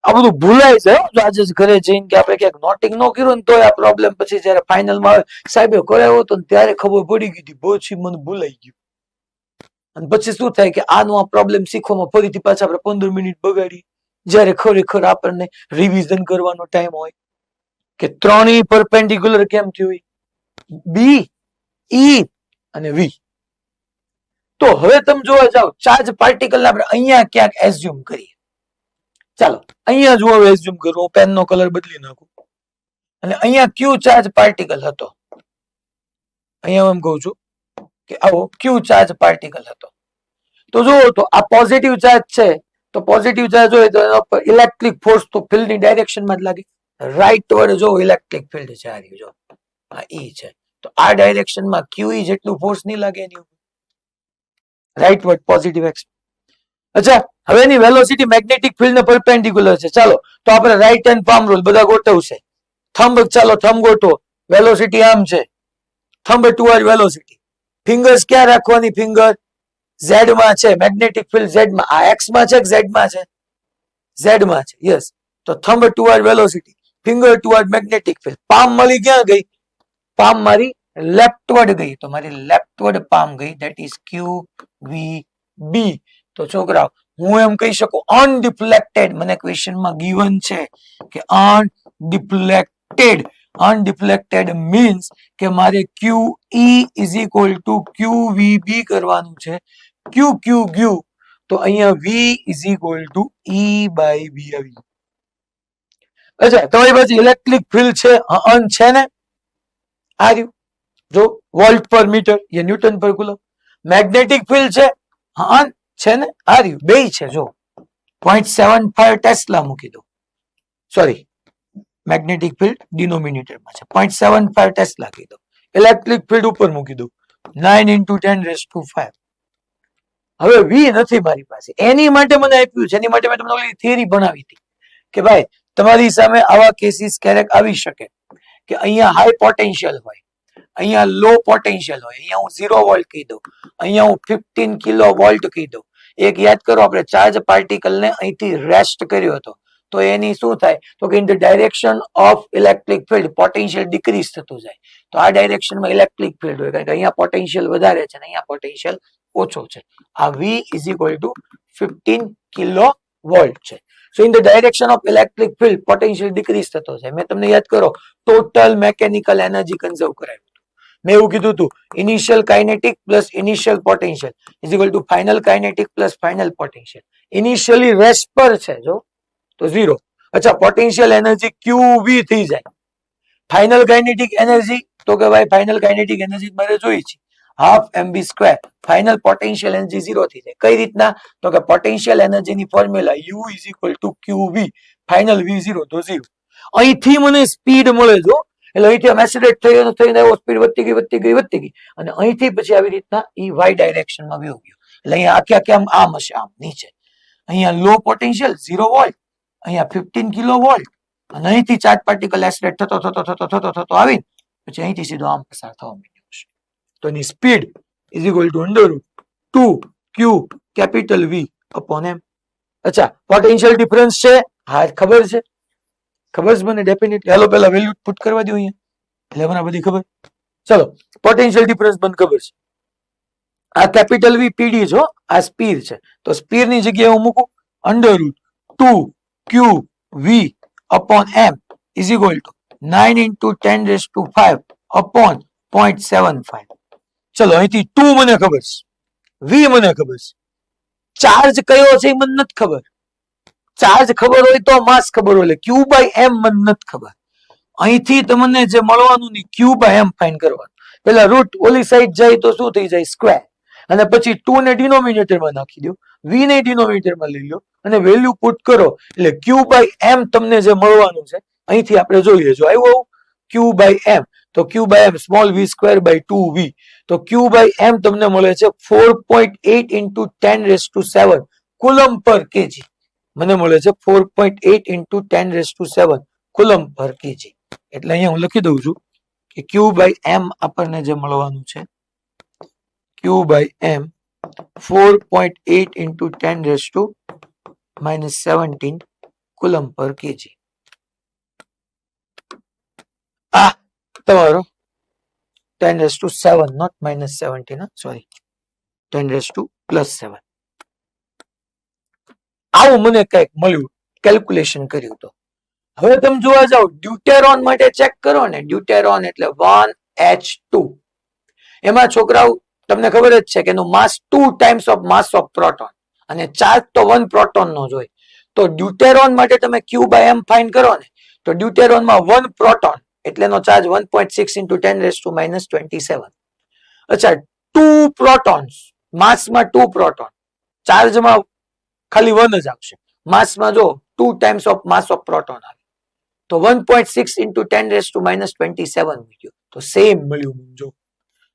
આ બધું ભૂલાય છે જો આજે ઘરે જઈને કે આપણે ક્યાંક નોટિંગ ન કર્યું ને તો આ પ્રોબ્લેમ પછી જયારે ફાઇનલમાં આવે સાહેબે કરાવ્યો હતો ને ત્યારે ખબર પડી ગઈ હતી, પછી મને ભૂલાઈ ગયું. અને પછી શું થાય કે આનો આ પ્રોબ્લેમ શીખવામાં ફરીથી પાછા આપણે 15 મિનિટ બગાડી, જયારે ખરેખર આપણને રિવિઝન કરવાનો ટાઈમ હોય કે ત્રણેય પરપેન્ડિક્યુલર કેમ થયું, બી, ઈ અને વી. તો હવે તમે જોવા જાઓ ચાર્જ પાર્ટિકલ આપણે અહીંયા ક્યાંક એઝ્યુમ કરીએ. ચાલો અહીંયા જુઓ, એઝ્યુમ કરો, પેન નો કલર બદલી નાખું, અને અહીંયા ક્યુ ચાર્જ પાર્ટિકલ હતો. અહીંયા હું એમ કહું છું કે આવો ક્યુ ચાર્જ પાર્ટિકલ હતો. તો જુઓ તો આ પોઝિટિવ ચાર્જ છે, તો પોઝિટિવ ચાર્જ હોય તો એના પર ઇલેક્ટ્રિક ફોર્સ તો ફિલ્ડ ની ડાયરેક્શન માં જ લાગે. રાઈટ વર્ડ જો ઇલેક્ટ્રિક ફિલ્ડ છે, આ રહ્યું જો આ ઈ છે, તો આ ડાયરેક્શન માં ક્યુઈ જેટલું ફોર્સ નહીં લાગે એની ઉપર. Right word positive x. અચ્છા, હવે એની વેલોસિટી મેગ્નેટિક ફિલ્ડ ને પરપેન્ડિક્યુલર છે. ચાલો તો આપણે રાઈટ હેન્ડ પામ રૂલ બધા ગોઠવશે. થંબ, ચાલો થંબ ગોઠવો, વેલોસિટી આમ છે, થંબ ટુવર્ડ વેલોસિટી. ફિંગર્સ ક્યાં રાખવાની, ફિંગર ઝેડ માં છે, મેગ્નેટિક ફિલ્ડ ઝેડ માં. આ એક્સ માં છે કે ઝેડ માં છે? ઝેડ માં છે. યસ. તો thumb toward velocity, finger toward magnetic field. Palm મારી ક્યાં ગઈ? પામ મારી લેફ્ટવર્ડ ગઈ. તો મારી લેફ્ટવર્ડ પામ ગઈ. ધેટ ઇઝ ક્યુ વી બી. તો છોકરાઓ હું એમ કહી શકું અનડિફ્લેક્ટેડ. મને ક્વેશ્ચનમાં ગિવન છે કે અનડિફ્લેક્ટેડ. અનડિફ્લેક્ટેડ મીન્સ કે મારે Q E is equal to Q V B કરવાનું છે. Q Q Q. તો અહીંયા V is equal to E by V આવી. અચ્છા, તમારી પાસે ઇલેક્ટ્રિક ફિલ્ડ છે, અન છે ને? આ રહ્યું જો, વોલ્ટ પર મીટર, એ ન્યૂટન પર કુલમ. મેગ્નેટિક ફિલ્ડ છે, અન છે ને? આ રહ્યું, બે છે જો. 0.75 ટેસ્લા મૂકી દો. સોરી, મેગ્નેટિક ફિલ્ડ ડિનોમિનેટરમાં છે, 0.75 ટેસ્લા કહી દો. ઇલેક્ટ્રિક ફિલ્ડ ઉપર મૂકી દો, 9 × 10⁵. હવે વી નથી મારી પાસે. એની માટે મને આપ્યું છે, એની માટે મેં તમને ઓલી થિયરી ભણાવી હતી કે ભાઈ તમારી સામે આવા કેસીસ ક્યારેક આવી શકે કે અહીંયા હાઈ પોટેન્શિયલ હોય, અહીંયા લો પોટેન્શિયલ હોય. અહીંયા હું 0 વોલ્ટ કહી દઉં, અહીંયા હું 15 કિલો વોલ્ટ કહી દઉં. એક યાદ કરો, આપણે ચાર્જ પાર્ટિકલ ને અહીંથી રેસ્ટ કર્યો હતો, તો એની શું થાય? તો કે in the direction of electric field potential decrease થતું જાય. તો આ ડાયરેક્શનમાં ઇલેક્ટ્રિક ફિલ્ડ હોય, કારણ કે અહીંયા પોટેન્શિયલ વધારે છે અને અહીંયા પોટેન્શિયલ ઓછો છે. આ V is equal to 15 kilo volt છે. So in the direction of electric field potential decrease થતો છે. મેં તમને યાદ કરો ટોટલ મેકેનિકલ એનર્જી કન્ઝર્વ કરાવ્યું હતું. મેં એવું કીધું હતું initial kinetic plus initial potential is equal two final kinetic plus final potential. Initially rest પર છે જો, તો 0. અચ્છા, પોટેન્શિયલ એનર્જી QV થઈ જાય. ફાઇનલ કાઇનેટિક એનર્જી, તો કે ભાઈ ફાઇનલ કાઇનેટિક એનર્જી મારે જોઈ છે, half mv². Final potential energy 0 થઈ જાય. કઈ રીતના? તો કે પોટેન્શિયલ એનર્જી ની formula U is equal to QV, final V0 તો 0. અહીંથી મને સ્પીડ મળે જો, એટલે અહીંથી આમ એક્સિલરેટ થઈને આવ્યો, સ્પીડ વધતી ગઈ વધતી ગઈ વધતી ગઈ, અને અહીંથી પછી આવી રીતના ઈ y ડાયરેક્શનમાં વયો ગયો. એટલે અહીંયા આખે આખે આમ હશે, આમ નીચે. અહીંયા લો પોટેન્શિયલ 0 વોલ્ટ, અહીંયા 15 કિલો વોલ્ટ, અને અહીંથી ચાર્જ પાર્ટિકલ એક્સિલરેટ થતો થતો થતો થતો થતો આવીને પછી અહીંથી સીધો આમ પસાર થવા માંડ્યો છે. તો એની speed is equal to √2q∗V/m. અચ્છા, પોટેન્શિયલ ડિફરન્સ છે, હા ખબર છે, ખબર છે મને ડેફિનેટલી. હાલો પહેલા વેલ્યુ પુટ કરવા દો અહીંયા, એટલે મને બધી ખબર. ચલો, પોટેન્શિયલ ડિફરન્સ મને ખબર છે. આ કેપિટલ V PD જો, આ સ્પીડ છે, તો સ્પીડ ની જગ્યાએ હું મૂકું √2qV/m is equal two 9 × 10⁵ upon 0.75. ચલો, અહીંથી 2 મને ખબર છે, V મને ખબર છે, ચાર્જ કયો છે એ મને નથી ખબર. ચાર્જ ખબર હોય તો માસ ખબર હોય, એટલે Q/m મને નથી ખબર. અહીંથી તમને જે મળવાનું ની Q/m ફાઇન્ડ કરવાનું. પેલા રૂટ ઓલી સાઈડ જાય તો શું થઈ જાય? સ્ક્વેર. અને પછી 2 ને ડિનોમિનેટરમાં નાખી દો, V ને ડિનોમિનેટરમાં લઈ લો અને વેલ્યુ પુટ કરો, એટલે Q/m તમને જે મળવાનું છે અહીંથી આપણે જોઈએ. જો આવ્યું Q/m, તો Q/m સ્મોલ v²/2v, તો Q/m તમને મળે છે 4.8 × 10⁷ કુલમ પર કેજી. મને મળે છે 4.8 × 10⁷ કુલમ પર કેજી. એટલે અહીંયા હું લખી દઉં છું કે Q/m આપણને જે મળવાનું છે, Q/m 4.8 × 10⁻17 કુલમ પર કેજી. આ તમારો 10⁻7, not -17, સોરી, 10⁻+7. આવું મને કઈક મળ્યું, કેલ્ક્યુલેશન કર્યું. તો હવે તમે જોવા જાઓ, ડ્યુટેરોન માટે ચેક કરો ને. ડ્યુટેરોન એટલે 1H2. એમાં છોકરાઓ તમને ખબર જ છે કે એનું માસ 2 times of mass of proton, અને ચાર્જ તો 1 પ્રોટોન નો જ હોય. તો ડ્યુટેરોન માટે તમે Q/m ફાઇન્ડ કરો ને, તો ડ્યુટેરોનમાં 1 પ્રોટોન એટલે એનો ચાર્જ 1.6 × 10⁻27. અચ્છા, 2 પ્રોટોન્સ, માસમાં 2 પ્રોટોન, ચાર્જમાં ખાલી 1 જ આવશે. માસમાં જો 2 times of mass of proton આવે, તો 1.6 × 10⁻27 મળ્યું. તો સેમ મળ્યું. જો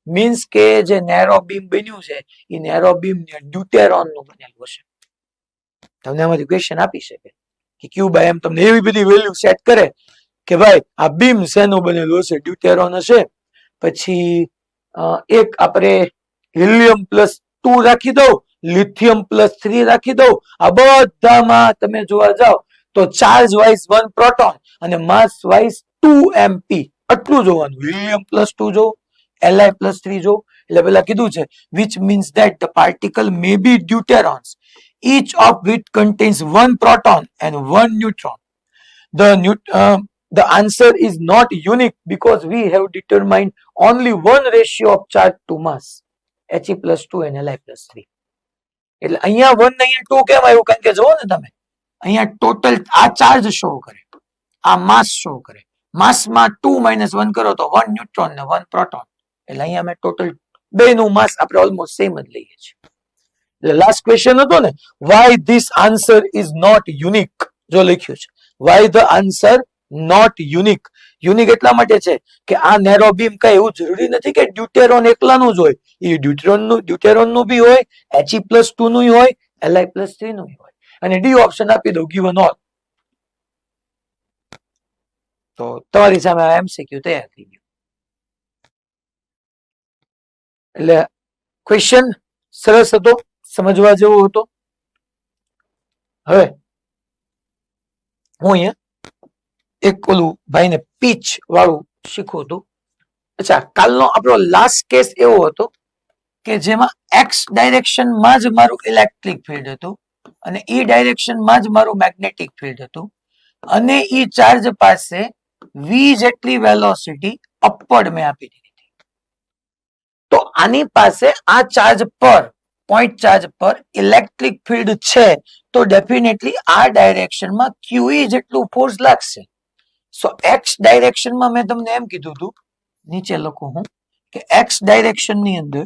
મીન્સ કે જે નેરો બીમ બન્યું છે એ નેરો બીમ ડ્યુટેરોન નું બનેલું હશે. તમને આમાંથી ક્વેશ્ચન આપી શકે કે Q/m તમને એવી બધી વેલ્યુ સેટ કરે કે ભાઈ આ બીમ શેનું બનેલું હશે? ડ્યુટેરોન હશે. પછી એક આપણે હિલિયમ +2 રાખી દઉં લિથિયમ +3 રાખી દઉં. આ બધામાં તમે જોવા જાઓ તો ચાર્જ વાઇઝ 1 પ્રોટોન અને માસ વાઇઝ 2 mp. આટલું જોવાનું. હિલિયમ +2 જો, Li+3 જો. એટલે પેલા કીધું છે which means that the particle may be deuterons, each of which contains 1 proton and 1 neutron. The answer is not unique because we have determined only one ratio of charge to mass, He+2 and Li+3. એટલે અહીંયા 1 ને અહીંયા 2 કેમ આવ્યું? કારણ કે જુઓ ને તમે અહીંયા ટોટલ આ ચાર્જ શો કરે, આ માસ શો કરે. માસમાં 2 - 1 કરો તો 1 ન્યુટ્રોન ને 1 પ્રોટોન. એટલે અહીંયા મેં ટોટલ બેનું માસ આપણે ઓલમોસ્ટ સેમ જ લઈએ છીએ. એટલે લાસ્ટ ક્વેશ્ચન હતો ને, why this answer is not unique. જો લખ્યું છે why the answer not unique. Unique એટલા માટે છે કે આ નેરો બીમ કઈ એવું જરૂરી નથી કે ડ્યુટેરોન એકલાનું જ હોય. એ ડ્યુટેરોન નું બી હોય, He+2 નું હોય, Li+3 નું હોય. અને ડી ઓપ્શન આપી દઉં, given all. તો તમારી સામે આ એમસીક્યુ તૈયાર થઈ ગયું. એટલે ક્વેશ્ચન સરસ હતો, સમજવા જેવો હતો. હવે હું અહીંયા એક ઓલું ભાઈને પીચ વાળું શીખવું હતું. અચ્છા, કાલનો આપણો લાસ્ટ કેસ એવો હતો કે જેમાં એક્સ ડાયરેક્શનમાં જ મારું ઇલેક્ટ્રિક ફિલ્ડ હતું અને ઈ ડાયરેક્શનમાં જ મારું મેગ્નેટિક ફિલ્ડ હતું અને ઈ ચાર્જ પાસે વી જેટલી વેલોસિટી અપવર્ડ મેં આપી દીધી હતી. તો આની પાસે આ ચાર્જ પર, પોઈન્ટ ચાર્જ પર ઇલેક્ટ્રિક ફિલ્ડ છે તો ડેફિનેટલી આ ડાયરેક્શનમાં QE જેટલું ફોર્સ લાગશે. સો એક્સ ડાયરેક્શનમાં મેં તમને એમ કીધું હતું, નીચે લખું હું, કે એક્સ ડાયરેક્શન ની અંદર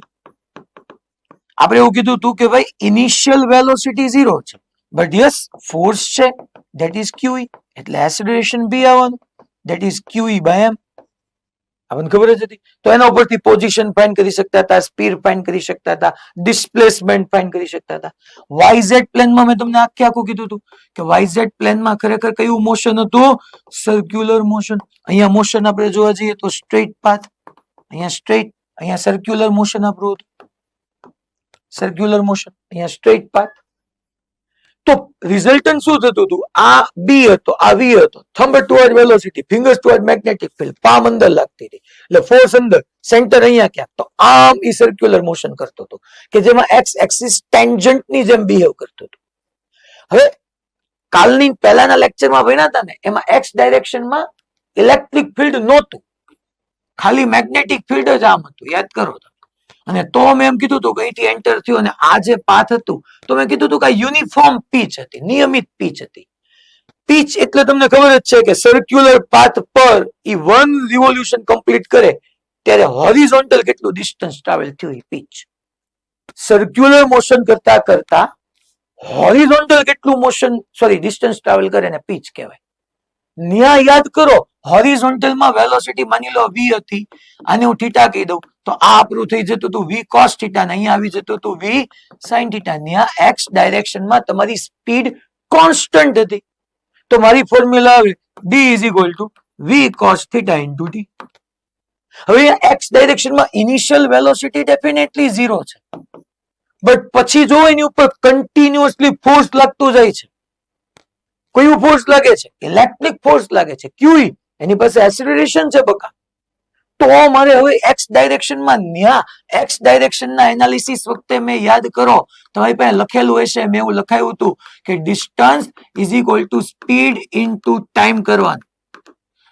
આપણે એવું કીધું હતું કે ભાઈ ઇનિશિયલ વેલોસિટી 0 છે, બટ યસ ફોર્સ છે, ધેટ ઇઝ QE. એટલે એક્સેલરેશન બી આવવાનું, ધેટ ઇઝ QE/m. આપણને ખબર જ હતી. તો એના ઉપરથી પોઝિશન ફાઇન્ડ કરી શકતા હતા, સ્પીડ ફાઇન્ડ કરી શકતા હતા, ડિસ્પ્લેસમેન્ટ ફાઇન્ડ કરી શકતા હતા. YZ પ્લેનમાં મેં તમને આખું કીધું હતું કે YZ પ્લેનમાં ખરેખર કયું મોશન હતું? Circular motion. અહીંયા મોશન આપણે જોવા જઈએ તો સ્ટ્રેટ પાથ, અહીંયા સ્ટ્રેટ, અહીંયા સર્ક્યુલર મોશન આપણું હતું. સર્ક્યુલર મોશન, અહીંયા સ્ટ્રેટ પાથ. તો રિઝલ્ટન્ટ શું થતું હતું? આ બી હતો, આ વી હતો. Thumb toward velocity, fingers toward magnetic field, palm અંદર લાગતી હતી. એટલે ફોર્સ અંદર, સેન્ટર અહીંયા ક્યાંક. તો આમ ઈ સર્ક્યુલર મોશન કરતો હતો કે જેમાં એક્સ એક્સિસ ટેન્જન્ટ ની જેમ બિહેવ કરતો હતો. હવે કાલની પહેલાના લેક્ચરમાં ભણ્યા હતા ને, એમાં એક્સ ડાયરેક્શનમાં ઇલેક્ટ્રિક ફિલ્ડ નહોતું, ખાલી મેગ્નેટિક ફિલ્ડ જ આમ હતું. યાદ કરો તો. અને તો મેં એમ કીધું હતું કે અહીંથી એન્ટર થયું અને આ જે પાથ હતું તો મેં કીધું હતું કે યુનિફોર્મ પીચ હતી, નિયમિત પીચ હતી. પીચ એટલે તમને ખબર જ છે કે સર્ક્યુલર પાથ પર ઈ 1 રિવોલ્યુશન કમ્પ્લીટ કરે ત્યારે હોરિઝોન્ટલ કેટલું ડિસ્ટન્સ ટ્રાવેલ થયું એ પીચ. સર્ક્યુલર મોશન કરતા કરતા હોરિઝોન્ટલ કેટલું મોશન, સોરી ડિસ્ટન્સ ટ્રાવેલ કરે ને પીચ કહેવાય. ન્યા યાદ કરો, હોરિઝોન્ટલ માં વેલોસિટી માની લો v હતી, આને હું થીટા કહી દઉં તો આ આપણું થઈ જતું હતું v cos થીટા, ને અહીંયા આવી જતું હતું v sin થીટા. ન્યા x ડાયરેક્શન માં તમારી સ્પીડ કોન્સ્ટન્ટ હતી. તો મારી ફોર્મ્યુલા આવી d = v cos theta * t. હવે x ડાયરેક્શન માં ઇનિશિયલ વેલોસિટી ડેફિનેટલી 0 છે, બટ પછી જો એની ઉપર કન્ટિન્યુઅસલી ફોર્સ લાગતું જાય છે. કયું ફોર્સ લાગે છે? ઇલેક્ટ્રિક ફોર્સ લાગે છે, QE. એની પાસે એક્સેલરેશન છે બકા. તો મારે હવે એક્સ ડાયરેક્શનમાં, ન્યા એક્સ ડાયરેક્શનના એનાલિસિસ વખતે મેં યાદ કરો તમારી પાસે લખેલું હશે, મેં એવું લખાયું હતું કે ડિસ્ટન્સ = સ્પીડ * ટાઈમ કરવાનું.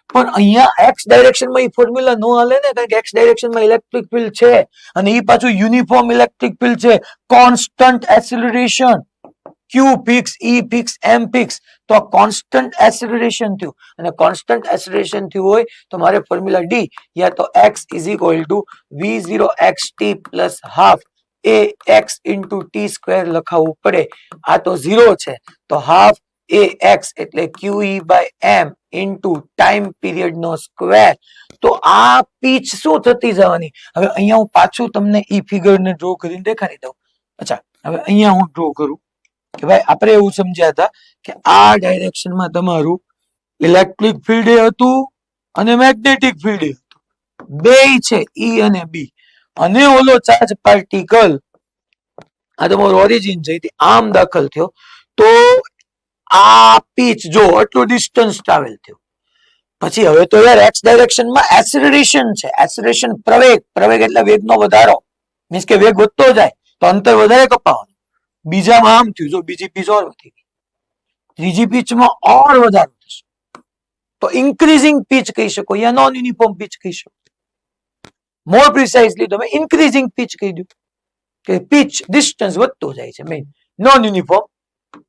પણ અહીંયા એક્સ ડાયરેક્શનમાં એ ફોર્મ્યુલા નો હાલે ને, કારણ કે એક્સ ડાયરેક્શનમાં ઇલેક્ટ્રિક ફિલ્ડ છે અને એ પાછું યુનિફોર્મ ઇલેક્ટ્રિક ફિલ્ડ છે, constant acceleration, Q fix, E fix, M fix. તો આ કોન્સ્ટન્ટ એક્સેલરેશન થયું અને કોન્સ્ટન્ટ એક્સેલરેશન થયું હોય તો મારે ફોર્મ્યુલા D યા તો x = v0xt + ½ ax * t² લખાવવું પડે. આ તો 0 છે તો ½ ax એટલે QE/m * ટાઈમ પીરિયડ નો સ્ક્વેર. તો આ પીચ શું થતી જવાની? હવે અહીંયા હું પાછું તમને ઈ ફિગર ને ડ્રો કરીને દેખાડી દઉં. અચ્છા, હવે અહીંયા હું ડ્રો કરું કે ભાઈ આપણે એવું સમજ્યા હતા કે આ ડાયરેક્શનમાં તમારું ઇલેક્ટ્રિક ફિલ્ડ હતું અને મેગ્નેટિક ફિલ્ડ હતું, બે છે E અને B. અને ઓલો ચાર્જ પાર્ટિકલ આ તમારો ઓરિજિન છે આમ દાખલ થયો તો આ પીચ જો આટલું ડિસ્ટન્સ ટ્રાવેલ થયું. પછી હવે તો યાર એક્સ ડાયરેક્શનમાં એક્સલરેશન છે. એક્સલરેશન પ્રવેગ એટલે વેગનો વધારો, મીન્સ કે વેગ વધતો જાય તો અંતર વધારે કપાવવાનું. બીજામાં આમ થયું, જો બીજી પીચ ઓર વધી ગઈ, ત્રીજી પીચમાં ઓર વધારો થશે તો ઇન્ક્રીઝિંગ પીચ કહી શકો યા નોન યુનિફોર્મ પીચ કહી શકો. મોર પ્રિસાઇઝલી તમે ઇન્ક્રીઝિંગ પીચ કહી દો કે પીચ ડિસ્ટન્સ વધતો જાય છે. મેઇન નોન યુનિફોર્મ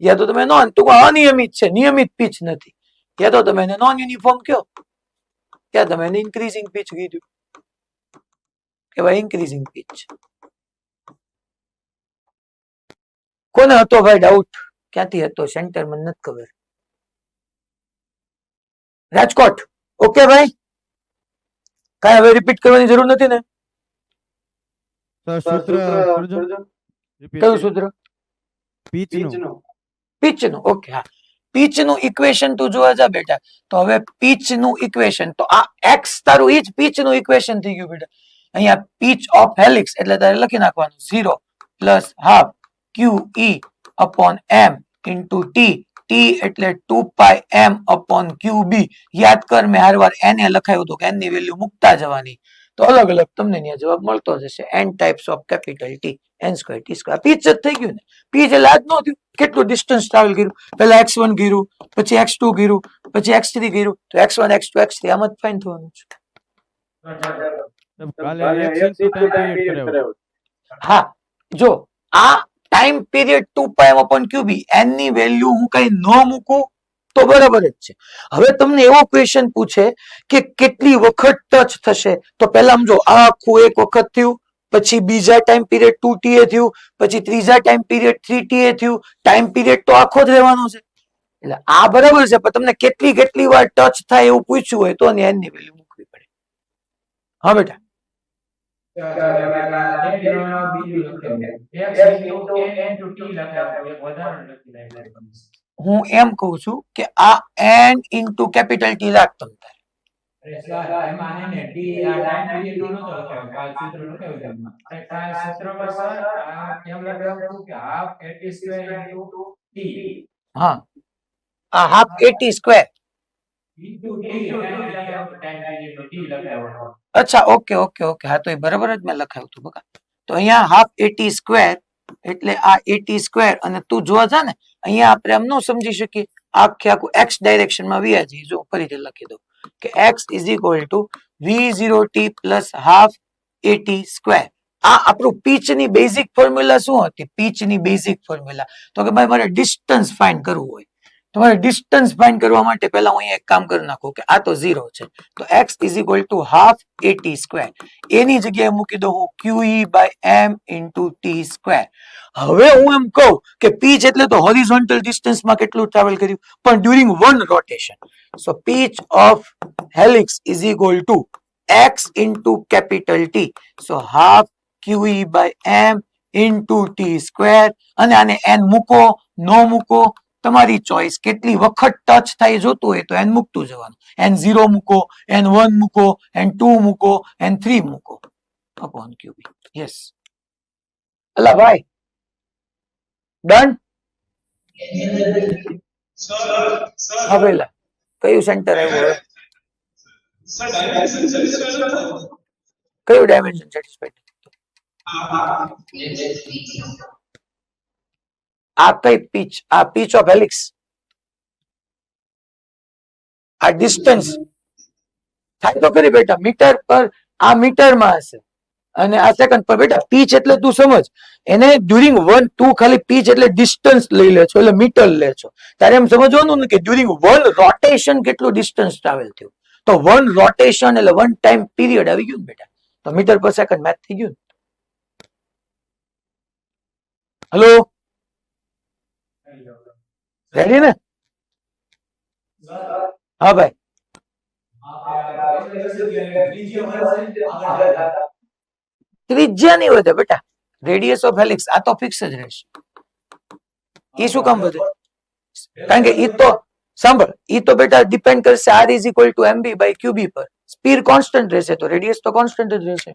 યા તો તમે નોન તો અનિયમિત છે, નિયમિત પીચ નથી, યા તો તમે એને નોન યુનિફોર્મ કહો, યા તમે એને ઇન્ક્રીઝિંગ પીચ કીધું કે ભાઈ ઇન્ક્રીઝિંગ પીચ. કોને હતો ભાઈ ડાઉટ? ક્યાંથી હતો? સેન્ટર મને નથી ખબર. રાજકોટ. ઓકે ભાઈ, કઈ હવે રિપીટ કરવાની જરૂર નથી ને? કયું સૂત્ર? પીચ નું. ઓકે, હા, પીચ નું ઇક્વેશન તું જોવા જા બેટા. તો હવે પીચ નું ઇક્વેશન તો આ એક્સ તારું એ જ પીચ નું ઇક્વેશન થઈ ગયું બેટા. અહીંયા પીચ ઓફ હેલિક્સ એટલે તારે લખી નાખવાનું 0 પ્લસ હાફ ક્યુ ઈ અપોન એમ ઇન્ટુ ટી. ટી એટલે 2 પાઈ એમ અપોન ક્યુ બી. યાદ કર મેં હર વાર એને લખાયું હતું કે એન ની વેલ્યુ મૂકતા જવાની તો અલગ અલગ તમને ત્યાં જવાબ મળતો જશે. N types of capital T n square T square. Pitch જ થઈ ગયું ને. પીચ એટલે આજ નો થયું કેટલું ડિસ્ટન્સ ટ્રાવેલ કર્યું. પેલા x1 કર્યું, પછી x2 કર્યું, પછી x3 કર્યું, તો x1 x2 x3 આમ જ ફાઇન થવાનું છે. હા, જો આ ટાઈમ પીરિયડ 2 પાઈ અપોન ક્યુબી એન ની વેલ્યુ હું કઈ ન મૂકું તો બરાબર જ છે. હવે તમને એવો ક્વેશ્ચન પૂછે કે કેટલી વખત ટચ થશે, તો પેલા સમજો આ આખું એક વખત થયું, પછી બીજા ટાઈમ પીરિયડ 2t એ થયું, પછી ત્રીજા ટાઈમ પીરિયડ 3t એ થયું. ટાઈમ પીરિયડ તો આખો જ રહેવાનો છે. એટલે આ બરાબર છે, પણ તમને કેટલી કેટલી વાર ટચ થાય એવું પૂછ્યું હોય તો એન ની વેલ્યુ મૂકવી પડે. હા બેટા, હું એમ કઉ છું કે આ n ઇન્ટુ કેપિટલ ટી રાખતો હા, આ હાફ 80 સ્ક્વેર. અચ્છા, ઓકે ઓકે ઓકે, હા તો એ બરાબર જ મેં લખાયું હતું બકા. તો અહીંયા હાફ 80 સ્ક્વેર એટલે આ 80 સ્ક્વેર, અને તું જોવા જા ને અહીંયા આપણે એમ ન સમજી શકીએ આખે આખું એક્સ ડાયરેક્શન માં વ્યા જઈએ. જો ફરીથી લખી દઉં કે x is equal two v0t plus half 80 square. આ આપણું પીચ ની બેઝિક ફોર્મ્યુલા શું હતી? પીચ ની બેઝિક ફોર્મ્યુલા તો કે ભાઈ મારે ડિસ્ટન્સ ફાઇન્ડ કરવું હોય, તમારે ડિસ્ટન્સ ફાઇન્ડ કરવા માટે પહેલા હું એક કામ કરી નાખું કે આ તો 0 છે તો x is equal to half 80 square. એની જગ્યાએ મૂકી દઉં હું QE by m into T square. હવે હું એમ કહું કે પીચ એટલે તો હોરિઝોન્ટલ ડિસ્ટન્સમાં કેટલું ટ્રાવેલ કર્યું, પણ during one rotation. So pitch of helix is equal to x into capital T. So half QE by m into T square. અને આને n મૂકો ન મૂકો તમારી ચોઈસ. કેટલી વખત ટચ થાય જોતું હોય તો n મૂકતું જવાનું. n0 મૂકો, n1 મૂકો, n2 મૂકો, n3 મૂકો અપોન ક્યુબી. યસ અલા ભાઈ, ડન? હા પેલા કયું સેન્ટર આવ્યું? કયું ડાયમેન્શન સેટિસ્ફાઈડ? આ કઈ પીચ? આ પીચ ઓફ હેલિક્સ. આ ડિસ્ટન્સ થાય તો ખરી બેટા મીટર પર. આ મીટરમાં હશે અને આ સેકન્ડ પર. બેટા પીચ એટલે તું સમજ એને ડ્યુરિંગ વન, તું ખાલી પીચ એટલે ડિસ્ટન્સ લઈ લે છો એટલે મીટર લે છો. ત્યારે એમ સમજવાનું ને કે ડ્યુરિંગ વન રોટેશન કેટલું ડિસ્ટન્સ ટ્રાવેલ થયું. તો વન રોટેશન એટલે વન ટાઈમ પીરિયડ આવી ગયું ને બેટા. તો મીટર પર સેકન્ડ મેથ થઈ ગયું. હેલો, રેડી ને? હા ભાઈ, ત્રિજ્યા નહીં વધે બેટા. રેડિયસ ઓફ હેલિક્સ આ તો ફિક્સ જ રહેશે. એ શું કામ વધે? કારણ કે ઈ તો સાંભળ, ઈ તો બેટા ડિપેન્ડ કરશે r is equal to mb by qb પર. સ્પીડ કોન્સ્ટન્ટ રહેશે તો રેડિયસ તો કોન્સ્ટન્ટ જ રહેશે.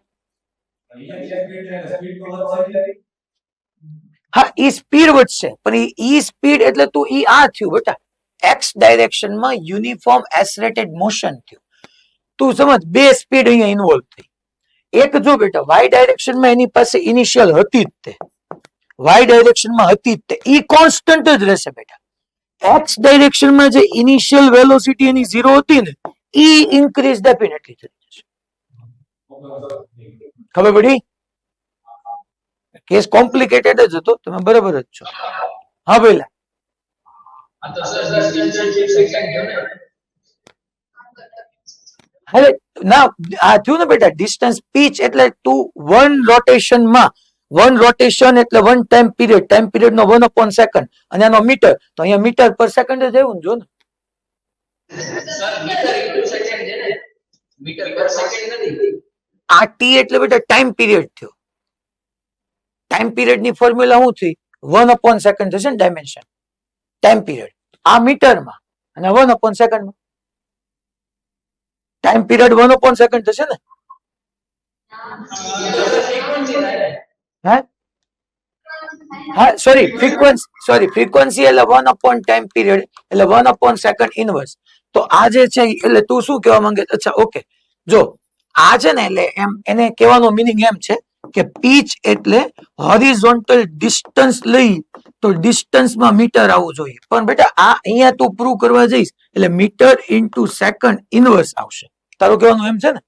હા, ઈ સ્પીડ વધશે, પણ ઈ સ્પીડ એટલે તું ઈ આ થયું બેટા, એક્સ ડાયરેક્શનમાં યુનિફોર્મ એસરેટેડ મોશન થયું. તું સમજ, બે સ્પીડ અહીંયા ઇન્વોલ્વ થઈ. એક જો બેટા વાય ડાયરેક્શનમાં એની પાસે ઇનિશિયલ હતી જ તે, વાય ડાયરેક્શનમાં હતી જ તે, ઈ કોન્સ્ટન્ટ જ રહેશે બેટા. એક્સ ડાયરેક્શનમાં જે ઇનિશિયલ વેલોસિટી એની 0 હતી ને, ઈ ઇન્ક્રીઝ ડેફિનેટલી થઈ જશે. ખબર પડી? કેસ કોમ્પ્લિકેટેડ જ હતો, તમે બરાબર જ છો. હા ભાઈ, હવે ના આ થયું ને બેટા ડિસ્ટન્સ પીચ એટલે તું વન રોટેશન એટલે 1 ટાઈમ પીરિયડ નો 1/સેકન્ડ અને એનો મીટર, તો અહીંયા મીટર પર સેકન્ડ જ આવ્યું ને, જો ને આ ટી એટલે બેટા ટાઈમ પીરિયડ થયો. ટાઈમ પીરિયડ ની ફોર્મ્યુલા શું થઈ? 1/સેકન્ડ થશે ને ડાયમેન્શન ટાઈમ પીરિયડ, આ મીટરમાં અને 1/સેકન્ડ માં ટાઈમ પીરિયડ 1/સેકન્ડ થશે ને. હા ફ્રીક્વન્સી એટલે 1/ટાઈમ પીરિયડ એટલે 1/સેકન્ડ ઇનવર્સ. તો આ જે છે એટલે તું શું કહેવા માંગે? અચ્છા ઓકે, જો આ છે ને એટલે એમ એને કહેવાનો મિનિંગ એમ છે કે પીચ એટલે હોરિઝોન્ટલ ડિસ્ટન્સ લઈ તો ડિસ્ટન્સમાં મીટર આવવું જોઈએ. પણ બેટા આ અહીંયા તું પ્રૂવ કરવા જઈશ એટલે મીટર ઇન્ટુ સેકન્ડ ઇનવર્સ આવશે. તારું કહેવાનું એમ છે ને.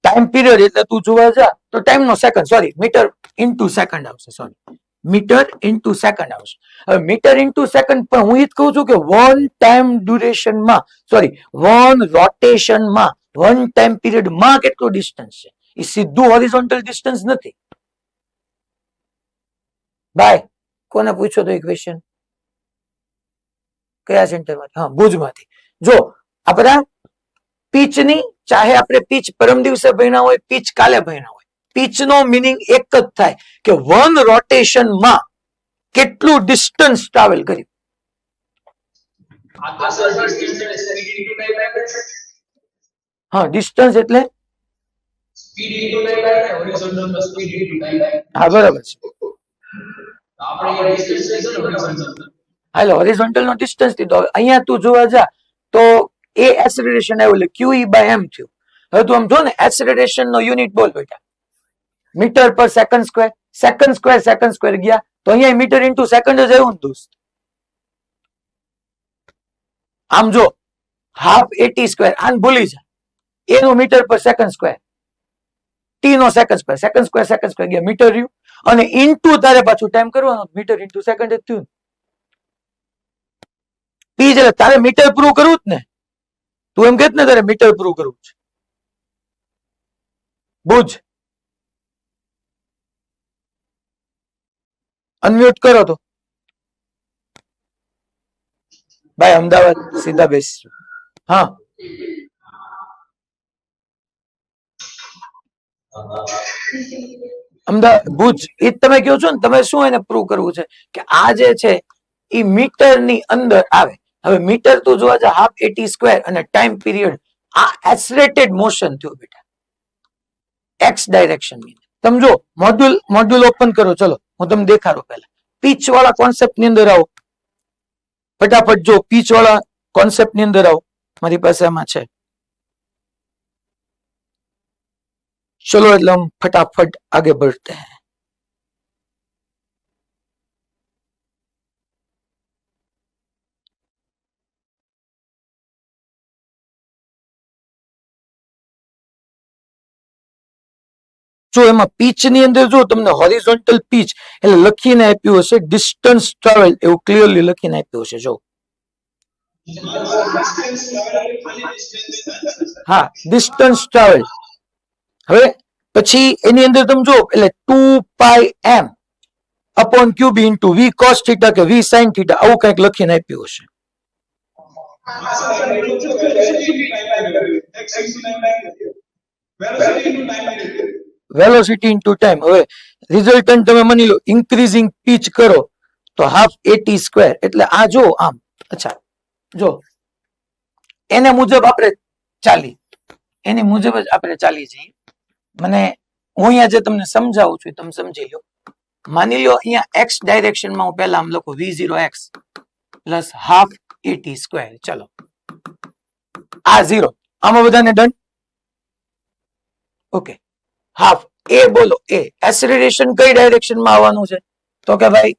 ટાઈમ પીરિયડ એટલે તું જોવા જા તો ટાઈમ નો second, sorry meter into second આવશે, સોરી મીટર ઇન્ટુ સેકન્ડ આવશે. હવે મીટર ઇન્ટુ સેકન્ડ, પણ હું એ જ કહું છું કે 1 ટાઈમ ડ્યુરેશનમાં, સોરી 1 રોટેશનમાં 1 ટાઈમ પીરિયડમાં કેટલું ડિસ્ટન્સ છે, એ સીધું હોરિઝોન્ટલ ડિસ્ટન્સ નથી. બાય કોને પૂછો તો એ ક્વેશ્ચન? કયા સેન્ટરમાંથી? હા, ભુજમાંથી. જો આપણા પીચની, ચાહે આપણે પીચ પરમ દિવસે ભણ્યા હોય, પીચ કાલે ભણ્યા હોય, પીચ નો મિનિંગ એક જ થાય કે 1 રોટેશનમાં કેટલું ડિસ્ટન્સ ટ્રાવેલ કર્યું. હા, ડિસ્ટન્સ એટલે હા બરાબર છે. હાલો, હોરિઝોન્ટલ નો ડિસ્ટન્સ લીધો. અહીંયા તું જોવા જા તો એ એસેલરેશન આવ્યું એટલે QE/m થયું. હવે તું આમ જો ને, એસેલરેશન નો યુનિટ બોલ બેટા, મીટર પર સેકન્ડ સ્ક્વેર. સેકન્ડ સ્ક્વેર ગયા તો અહીંયા મીટર ઇન્ટુ સેકન્ડ જ આવ્યું ને દોસ્ત. આમ જો હાફ AT સ્ક્વેર, આને ભૂલી જા, એનું મીટર પર સેકન્ડ સ્ક્વેર, ટી નો સેકન્ડ સ્ક્વેર ગયા મીટર રહ્યું, અને ઇન્ટુ તારે પાછું ટાઈમ કરવાનો, મીટર ઇન્ટુ સેકન્ડ જ થયું. પી એટલે તારે મીટર પ્રૂવ કરવું જ ને. તું એમ કેત ને તારે મીટર પ્રૂવ કરવું છે. ભુજ અનમ્યુટ કરો તો. ભાઈ અમદાવાદ સીધા બેસ. હા અમદાવાદ ભુજ એ તમે કહો છો ને, તમે શું એને પ્રૂવ કરવું છે કે આ જે છે એ મીટર ની અંદર આવે. હવે મીટર તું જોવા જા હાફ AT સ્ક્વેર અને ટાઈમ પીરિયડ, આ એસરેટેડ મોશન થયું બેટા એક્સ ડાયરેક્શન ની. તમે જો મોડ્યુલ ઓપન કરો, ચલો હું તમને દેખાડું. પહેલા પીચ વાળા કોન્સેપ્ટ ની અંદર આવો ફટાફટ. જો પીચ વાળા કોન્સેપ્ટ ની અંદર આવો, મારી પાસે આમાં છે. चलो એટલે हम फटाफट आगे बढ़ते हैं. જો એમાં પીચ ની અંદર જો તમને હોરિઝોન્ટલ પીચ એટલે લખીને આપ્યું હશે ડિસ્ટન્સ ટ્રાવેલ, એવું ક્લિયરલી લખીને આપ્યું હશે. જો હા, ડિસ્ટન્સ ટ્રાવેલ. હવે પછી એની અંદર તમે જો એટલે 2πm upon cube into v cos theta કે વી સાઇન થીટા, આવું કંઈક લખીને આપ્યું હશે. Velocity into time. હવે રિઝલ્ટન્ટ તમે માની લો ઇન્ક્રીઝિંગ પીચ કરો તો હાફ AT સ્ક્વેર, એટલે આ જો આમ. અચ્છા જો એને મુજબ આપણે ચાલી, એની મુજબ જ આપણે ચાલી જઈએ. મને હું અહીંયા જે તમને સમજાવું છું તમે સમજી લો. માની લો અહીંયા x ડાયરેક્શનમાં હું પહેલા આમ લખું v0x plus half et square. ચલો આ 0 આમાં બધાને ડન. ઓકે હાફ એ બોલો એ એસેલરેશન કઈ ડાયરેક્શનમાં આવવાનું છે તો કે ભાઈ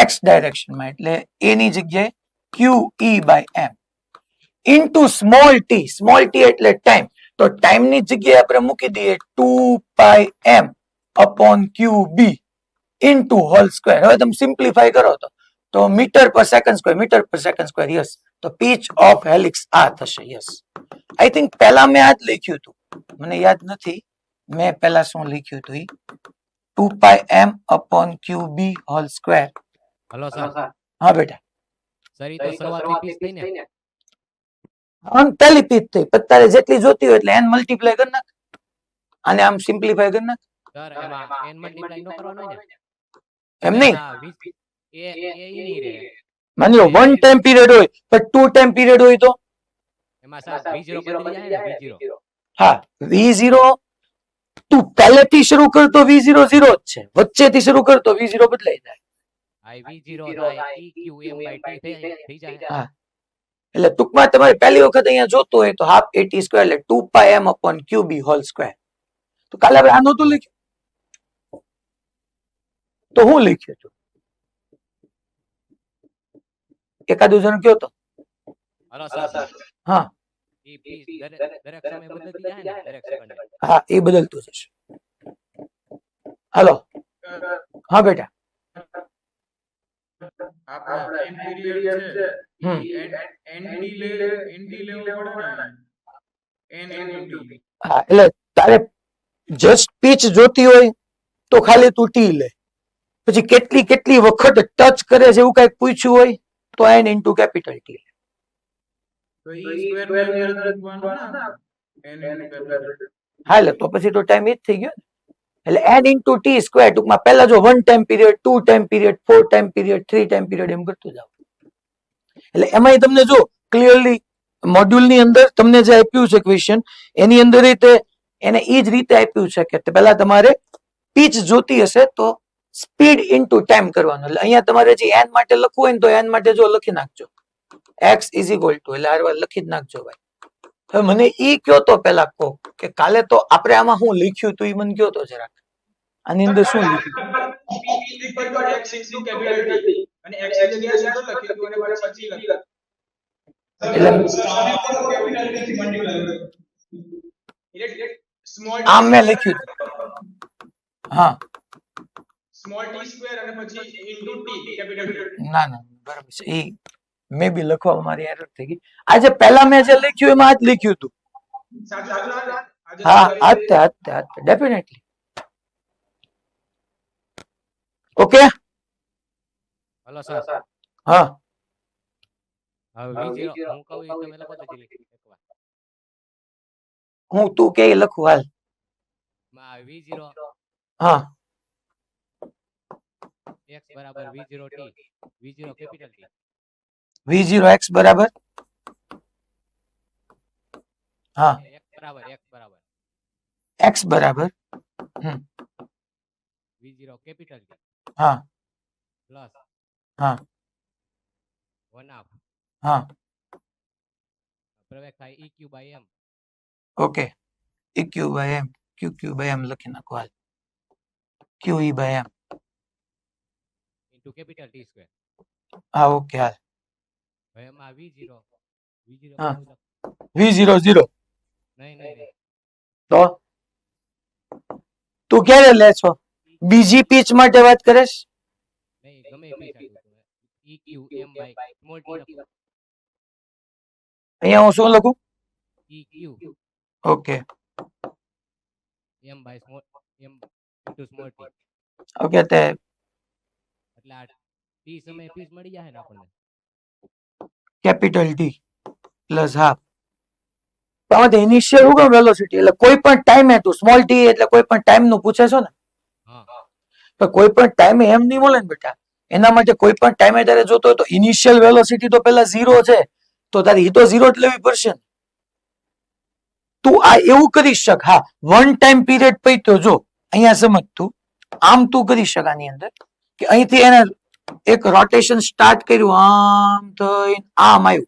x ડાયરેક્શનમાં એટલે a ની જગ્યાએ qe by m into small t એટલે ટાઈમ તો ટાઈમ ની જગ્યાએ આપણે મૂકી દઈએ 2 pi m upon qb into whole square. હવે તમે સિમ્પ્લિફાય કરો તો મીટર પર સેકન્ડ સ્ક્વેર. યસ તો પીચ ઓફ હેલિક્સ આ થશે. યસ આઈ થિંક પહેલા મેં આ જ લખ્યું હતું, મને યાદ નથી મેં પહેલા શું લખ્યું હતું. 2 pi m upon qb whole square. Hello sir. હા બેટા સર ઈ તો શરૂઆતની પીસ થઈ ને. પહેલી પીચ થઈ પછી તારે જેટલી જોતી હોય એટલે n મલ્ટીપ્લાય કરી નાખ અને આમ સિમ્પ્લિફાય કરી નાખ. સર એમાં n મલ્ટીપ્લાય નો કરવાનો હોય ને. એમ નહીં હા, એ ઈ રહે. માની લો 1 ટાઈમ પીરિયડ હોય પણ 2 ટાઈમ પીરિયડ હોય તો એમાં સર v0 બદલી જાય ને v0. હા v0 તું પહેલેથી શરૂ કરતો v0 0 જ છે, વચ્ચેથી શરૂ કરતો v0 બદલાઈ જાય. આ v0 થાય eqm/t થઈ જાય. હા એટલે ટૂંકમાં તમારે પહેલી વખત અહીંયા જોતો હોય તો હાફ et સ્ક્વેર એટલે 2 pi m upon qb whole square. તો કાલે આપણે આનો તો લખ્યું તો હું લખ્યું છું એકાદું જણ કયો તો. Hello sir. હા ઈ પીસ દરેક સમય બદલતી જાય ને દરેક સેકન્ડે. હા એ બદલતું જશે. હાલો હા બેટા આપણા n પીરિયડ છે nt લેવું પડે ને n into t. હા એટલે તારે જસ્ટ પીચ જોતી હોય તો ખાલી તું ટી લે, પછી કેટલી કેટલી વખત ટચ કરે છે એવું કઈક પૂછ્યું હોય તો n ઇન્ટુ કેપિટલ ટી લે. તો ઈ સ્ક્વેર ની અંદર મૂકવાનું ને n into capital. હા એટલે તો પછી તો ટાઈમ એ જ થઈ ગયો ને. એટલે n ઇન્ટુ ટી સ્ક્વેર ટૂંકમાં પહેલા જો 1 time period 2 time period 4 time period 3 time period એમ કરતું જાવ. એટલે એમાંય તમને જો ક્લિયરલી મોડ્યુલ ની અંદર તમને જે આપ્યું છે ક્વેશ્ચન એની અંદર રીતે એને એ જ રીતે આપ્યું છે કે પહેલા તમારે પીચ જોતી હશે તો સ્પીડ ઇન્ટુ ટાઈમ કરવાનું. એટલે અહીંયા તમારે જે n માટે લખવું હોય ને તો n માટે જો લખી નાખજો x ઇઝ ઇક્વલ ટુ એટલે આ લખી જ નાખજો ભાઈ. હવે મને ઈ કયો તો પેલા કહો કે કાલે તો આપણે આમાં શું લખ્યું હતું ઈ મને કયો તો જરાક આની અંદર શું લખ્યું. x into capital T અને x ની જગ્યાએ શું લખ્યું અને પછી લખ્યું એટલે સ્મોલ આમ મેં લખ્યું હતું. હા સ્મોલ t સ્ક્વેર અને પછી into t કેપિટલ T. ના ના બરાબર છે એ મે બી લખવામાં મારી એરર થઈ ગઈ. આજે પહેલા મેં જે લખ્યું એમાં આ જ લખ્યું હતું. હા આ ડેફિનેટલી ઓકે. Hello sir. હા હવે v0 હું કહું ઈ તમે લખો તો જલ્દી એકવાર. હું તું કે ઈ લખું હાલ. માં v0 હા x બરાબર v0 t v0 capital T v0x બરાબર હા x બરાબર x બરાબર v0 કેપિટલ T હા પ્લસ હા 1/2 હા પ્રવેગ થાય eq/m okay eq by m qq by m લખી નાખો હાલ qe by m into capital T square. હા ઓકે હાલ હવે એમાં v0 હા v0 0 નહીં તો તું ક્યારે લે છો બીજી પીચ માટે વાત કરેશ નહીં ગમે એ પીસ આપ્યું eq m by small t લખો. અહીંયા હું શું લખું eq okay m by small m into small t okay તે એટલે આ t સમય પીસ મળી જાય ને આપણને કેપિટલ ટી પ્લસ હાફ તો ઇનિશિયલ હું કહું વેલોસિટી એટલે કોઈ પણ ટાઈમે તું સ્મોલ ટી એટલે કોઈ પણ ટાઈમ નું પૂછે છો ને હા તો કોઈ પણ ટાઈમે એમ નહીં મળે ને બેટા. એના માટે કોઈ પણ ટાઈમે તારે જોતો હોય તો ઇનિશિયલ વેલોસિટી તો પેલા 0 છે તો તારે ઈ તો 0 જ લેવી પડશે ને. તું આ એવું કરી શક હા 1 ટાઈમ પીરિયડ પૈતો જો અહીંયા સમજ તું, આમ તું કરી શક આની અંદર કે અહીંથી એને એક રોટેશન સ્ટાર્ટ કર્યું, આમ થઈને આમ આવ્યું.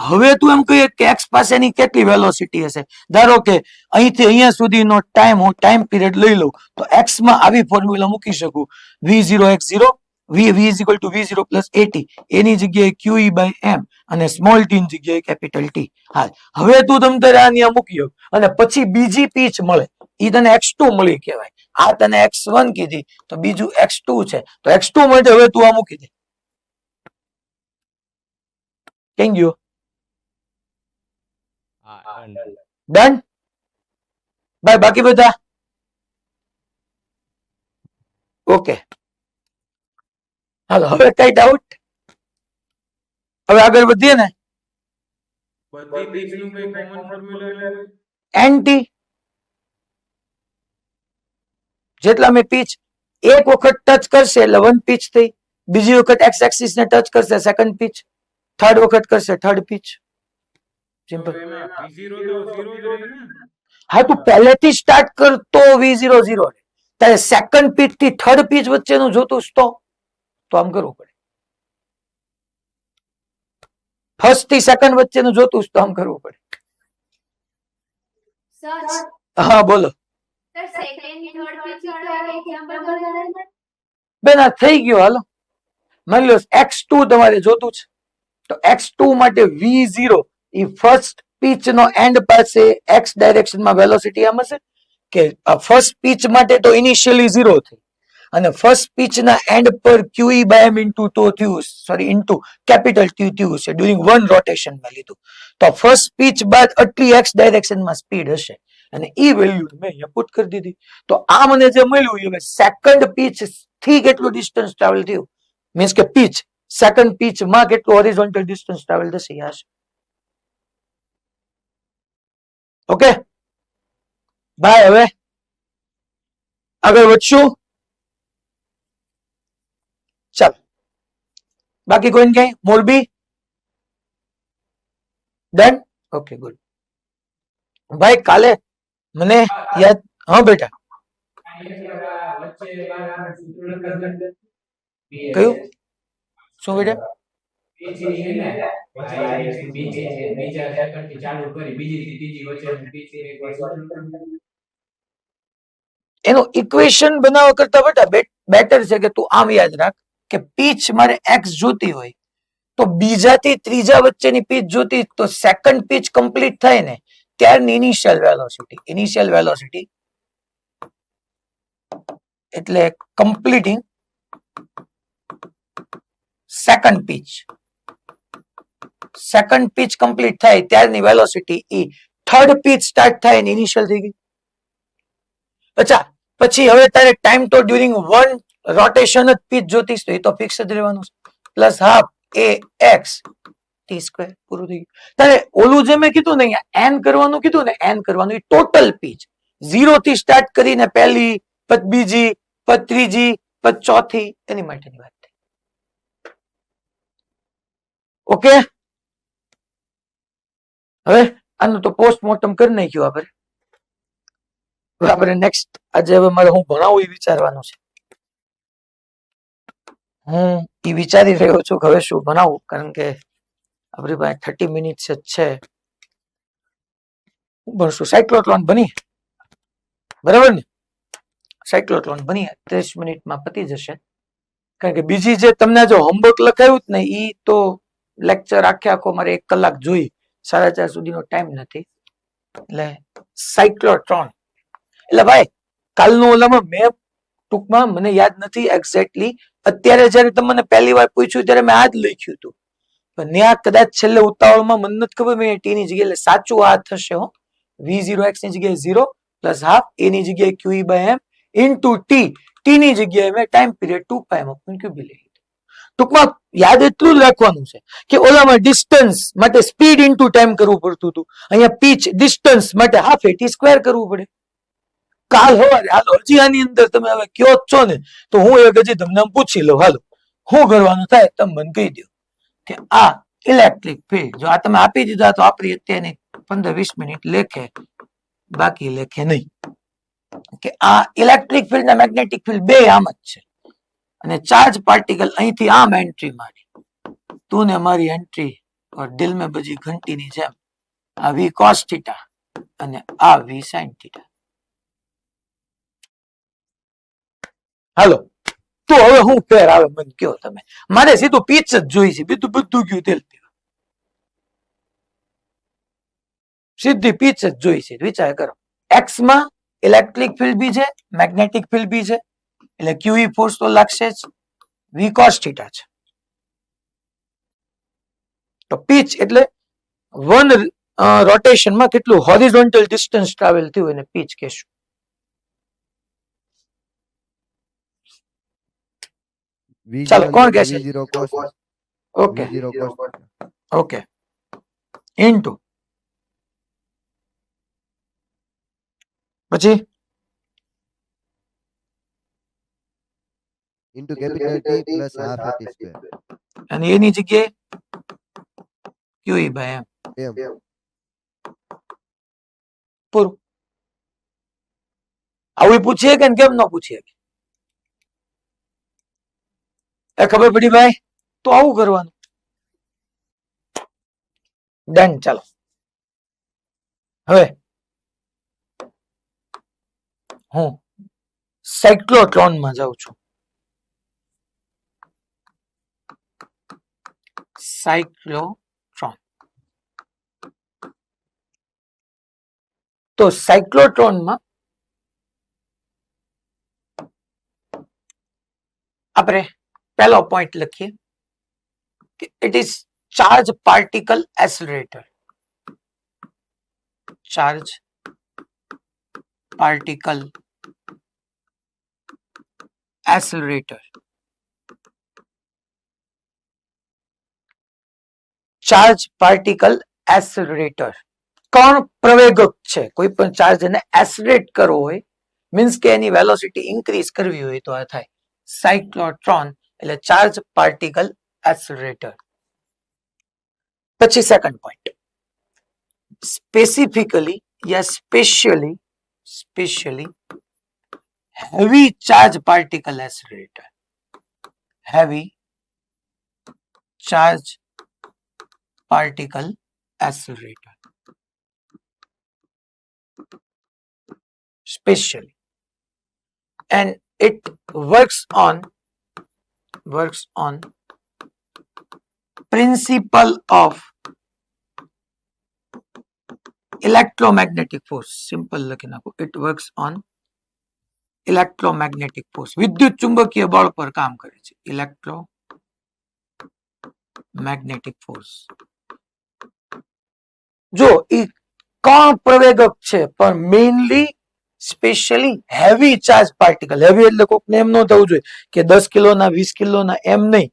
હવે તું એમ કહીએ કે એક્સ પાસેની કેટલી વેલોસિટી હશે. ધારો કે અહીંથી અહીંયા સુધીનો ટાઈમ હું ટાઈમ પીરિયડ લઈ લઉં તો એક્સ માં આવી ફોર્મ્યુલા મૂકી શકું, v0x0 v is equal to v0 plus at, એની જગ્યાએ qe by m અને સ્મોલ ટી ની જગ્યાએ કેપિટલ ટી. હા, હવે તું તમ તારે આ ત્યાં મૂકી આવ અને પછી બીજી પીચ મળે ઈ તને x2 મળી કહેવાય. આ તને x1 કીધી તો બીજું x2 છે, તો x2 માટે હવે તું આ મૂકી દે. કેમ ગયો? હા, done. Done by. બાકી બધા ઓકે? હાલો, હવે કઈ ડાઉટ? હવે આગળ વધીએ ને. બધી પીચનું કઈ કોમન ફોર્મ્યુલા છે? એનટી જેટલા મેં પીચ એક વખત ટચ કરશે એટલે વન પીચ થઈ, બીજી વખત એક્સ એક્સિસ ને ટચ કરશે સેકન્ડ પીચ, થર્ડ વખત કરશે થર્ડ પીચ. સિમ્પલ. તો એમાં v0 તો 0 જ રહે ને? હા, તું પહેલેથી સ્ટાર્ટ કરતો v00 તારે સેકન્ડ પીચ થી થર્ડ પીચ વચ્ચેનું જોતું તો આમ કરવું પડે. ફર્સ્ટ થી સેકન્ડ વચ્ચેનું જોતું તો આમ કરવું પડે. સર હા બોલો સર સેકન્ડ થર્ડ પીચ વાળો એક્ઝામ્પલ બતાવો. બેન, આ થઈ ગયો. હાલો, માની લો x2 તમારે જોતું છે તો x2 માટે v0 એ ફર્સ્ટ પીચ નો એન્ડ પાસે x ડાયરેક્શનમાં વેલોસિટી આમ હશે કે ફર્સ્ટ પીચ માટે તો ઇનિશિયલી 0 થઈ અને ફર્સ્ટ પીચ ના એન્ડ પર qe by m ઇન્ટુ તો થયું, સોરી ઇન્ટુ કેપિટલ T થયું છે ડ્યુરિંગ વન રોટેશન માં લીધું. તો ફર્સ્ટ પીચ બાદ આટલી x ડાયરેક્શનમાં સ્પીડ હશે અને ઈ વેલ્યુ મેં અહીંયા પુટ કરી દીધી. તો આ મને જે મળ્યું હવે સેકન્ડ પીચ થી કેટલું ડિસ્ટન્સ ટ્રાવેલ થયું, મીન્સ કે પીચ સેકન્ડ પીચ માં કેટલું હોરિઝોન્ટલ ડિસ્ટન્સ ટ્રાવેલ થશે યાર. Okay bye. હવે આગળ વધશું. ચાલ, બાકી કોઈને કઈ? મોરબી ડન? Okay good. ભાઈ કાલે મને યાદ, હા બેટા કયું શું બેટા? એનું ઇક્વેશન બનાવવા કરતા બેટા બેટર છે કે તું આમ યાદ રાખ કે પીચ મારે એક્સ જોતી હોય તો બીજાથી ત્રીજા વચ્ચેની પીચ જોતી તો સેકન્ડ પીચ કમ્પ્લીટ થાય ને ત્યારની ઇનિશિયલ વેલોસિટી એટલે કમ્પ્લીટિંગ સેકન્ડ પીચ કમ્પ્લીટ થાય ત્યારની વેલોસિટી ઈ થર્ડ પીચ સ્ટાર્ટ થાય ને ઇનિશિયલ થઈ ગઈ. અચ્છા, પછી હવે તારે ટાઈમ તો ડ્યુરિંગ વન રોટેશન જ પીચ જોતીશ તો એ તો ફિક્સ જ રહેવાનું છે, પ્લસ હાફ એ એક્સ ટી સ્ક્વેર. પૂરું થઈ ગયું. તારે ઓલું જે મેં કીધું ને અહીંયા એન કરવાનું કીધું ને, એન કરવાનું એ ટોટલ પીચ 0 થી સ્ટાર્ટ કરીને પહેલી પછી બીજી પછી ત્રીજી પછી ચોથી એની માટેની વાત થઈ. ઓકે, હવે આનું તો પોસ્ટમોર્ટમ કરી નાખ્યું આપણે. હવે આપણે નેક્સ્ટ આજે હવે મારે હું ભણાવું એ વિચારવાનું છે. હું એ વિચારી રહ્યો છું કે હવે શું ભણાવું, કારણ કે આપણી પાસે 30 મિનિટ જ છે. હું ભણશું સાયક્લોટ્રોન બની, બરાબર ને? સાયક્લોટ્રોન બની 30 મિનિટમાં પતી જશે. કારણ કે બીજી જે તમને જો હોમવર્ક લખાયું ને એ તો લેક્ચર આખો મારે 1 કલાક જોઈ, 4:30 સુધીનો ટાઈમ નથી. એટલે સાયક્લોટ્રોન એટલે ભાઈ કાલનું ઓલામાં મેં ટૂંકમાં મને યાદ નથી એક્ઝેક્ટલી, અત્યારે જયારે તમને પહેલી વાર પૂછ્યું ત્યારે મેં આ જ લખ્યું હતું, પણ ત્યાં કદાચ છેલ્લે ઉતાવળમાં મને નથી ખબર મેં ટી ની જગ્યાએ, એટલે સાચું આ થશે હો, v0x ની જગ્યાએ 0 પ્લસ હાફ એ ની જગ્યાએ qe by m into T, T ની જગ્યાએ મેં ટાઈમ પીરિયડ 2π મૂક્યું ક્યુબી લઈ લીધું. ટૂંકમાં યાદ એટલું જ રાખવાનું છે કે ઓલામાં ડિસ્ટન્સ માટે સ્પીડ ઇન્ટુ ટાઈમ કરવું પડતું હતું, અહીંયા પીચ ડિસ્ટન્સ માટે હાફ એ ટી સ્ક્વેર કરવું પડે. કાલ સવારે હાલો હજી આની અંદર તમે હવે કયો છો ને તો હું એક હજી તમને પૂછી લઉં, હાલો શું કરવાનું થાય તમે મને કહી દો કે આ ઇલેક્ટ્રિક ફિલ્ડ જો આ તમે આપી દીધા તો આપણી અત્યારની 15-20 મિનિટ લેખે, બાકી લેખે નહીં. કે આ ઇલેક્ટ્રિક ફિલ્ડ અને મેગ્નેટિક ફિલ્ડ બે આમ જ છે અને ચાર્જ પાર્ટિકલ અહીંથી આમ એન્ટ્રી મારી, તું ને મારી એન્ટ્રી और दिल में बजी घंटी ની જેમ આ v cos થીટા અને આ v sin થીટા. હાલો તો હવે હું ફેર આવે મને કયો તમે, મારે સીધું પીચ જ જોઈ છે, બીજું બધું ગયું તેલ પીવા, સીધી પીચ જ જોઈ છે. વિચાર કરો, એક્સ માં ઇલેક્ટ્રિક ફિલ્ડ બી છે, મેગ્નેટિક ફિલ્ડ બી છે, એટલે QE ફોર્સ તો લાગશે જ, v cos થીટા છે. તો પીચ એટલે વન રોટેશન માં કેટલું હોરિઝોન્ટલ ડિસ્ટન્સ ટ્રાવેલ થયું એને પીચ કહેશું. ચાલો કોણ કહેશે? V0 cos okay V0 cos okay into પછી into capital T plus half at square. અને એની જગ્યાએ QE by m. M. પૂરું. આવું પૂછીએ કે કેમ ન પૂછીએ? એ ખબર પડી ભાઈ? તો આવું કરવાનું. ડન. ચાલો હવે હું સાયક્લોટ્રોન માં જાઉં છું. સાયક્લોટ્રોન. તો સાયક્લોટ્રોન માં આપણે પહેલો પોઈન્ટ લખીએ કે it is charge particle accelerator. Charge particle accelerator. Charge particle accelerator કણ પ્રવેગક છે. કોઈ પણ ચાર્જ ને એસિલરેટ કરવો હોય મીન્સ કે એની વેલોસિટી ઇન્ક્રીઝ કરવી હોય તો આ થાય સાયક્લોટ્રોન, એટલે ચાર્જ પાર્ટિકલ એસિલરેટર. પછી સેકન્ડ પોઈન્ટ, સ્પેસિફિકલી યા specially heavy charge particle accelerator. Heavy charge particle accelerator. Specially. And it works on principle of electromagnetic force. Simple લખી નાખો. It works on electromagnetic force. વિદ્યુત ચુંબકીય બળ પર કામ કરે છે. Electromagnetic force. જો એ કણ પ્રવેગક છે પણ mainly specially heavy charge particle. Heavy એટલે કોકને એમ ન થવું જોઈએ કે 10 કિલોના 20 કિલોના એમ નહીં.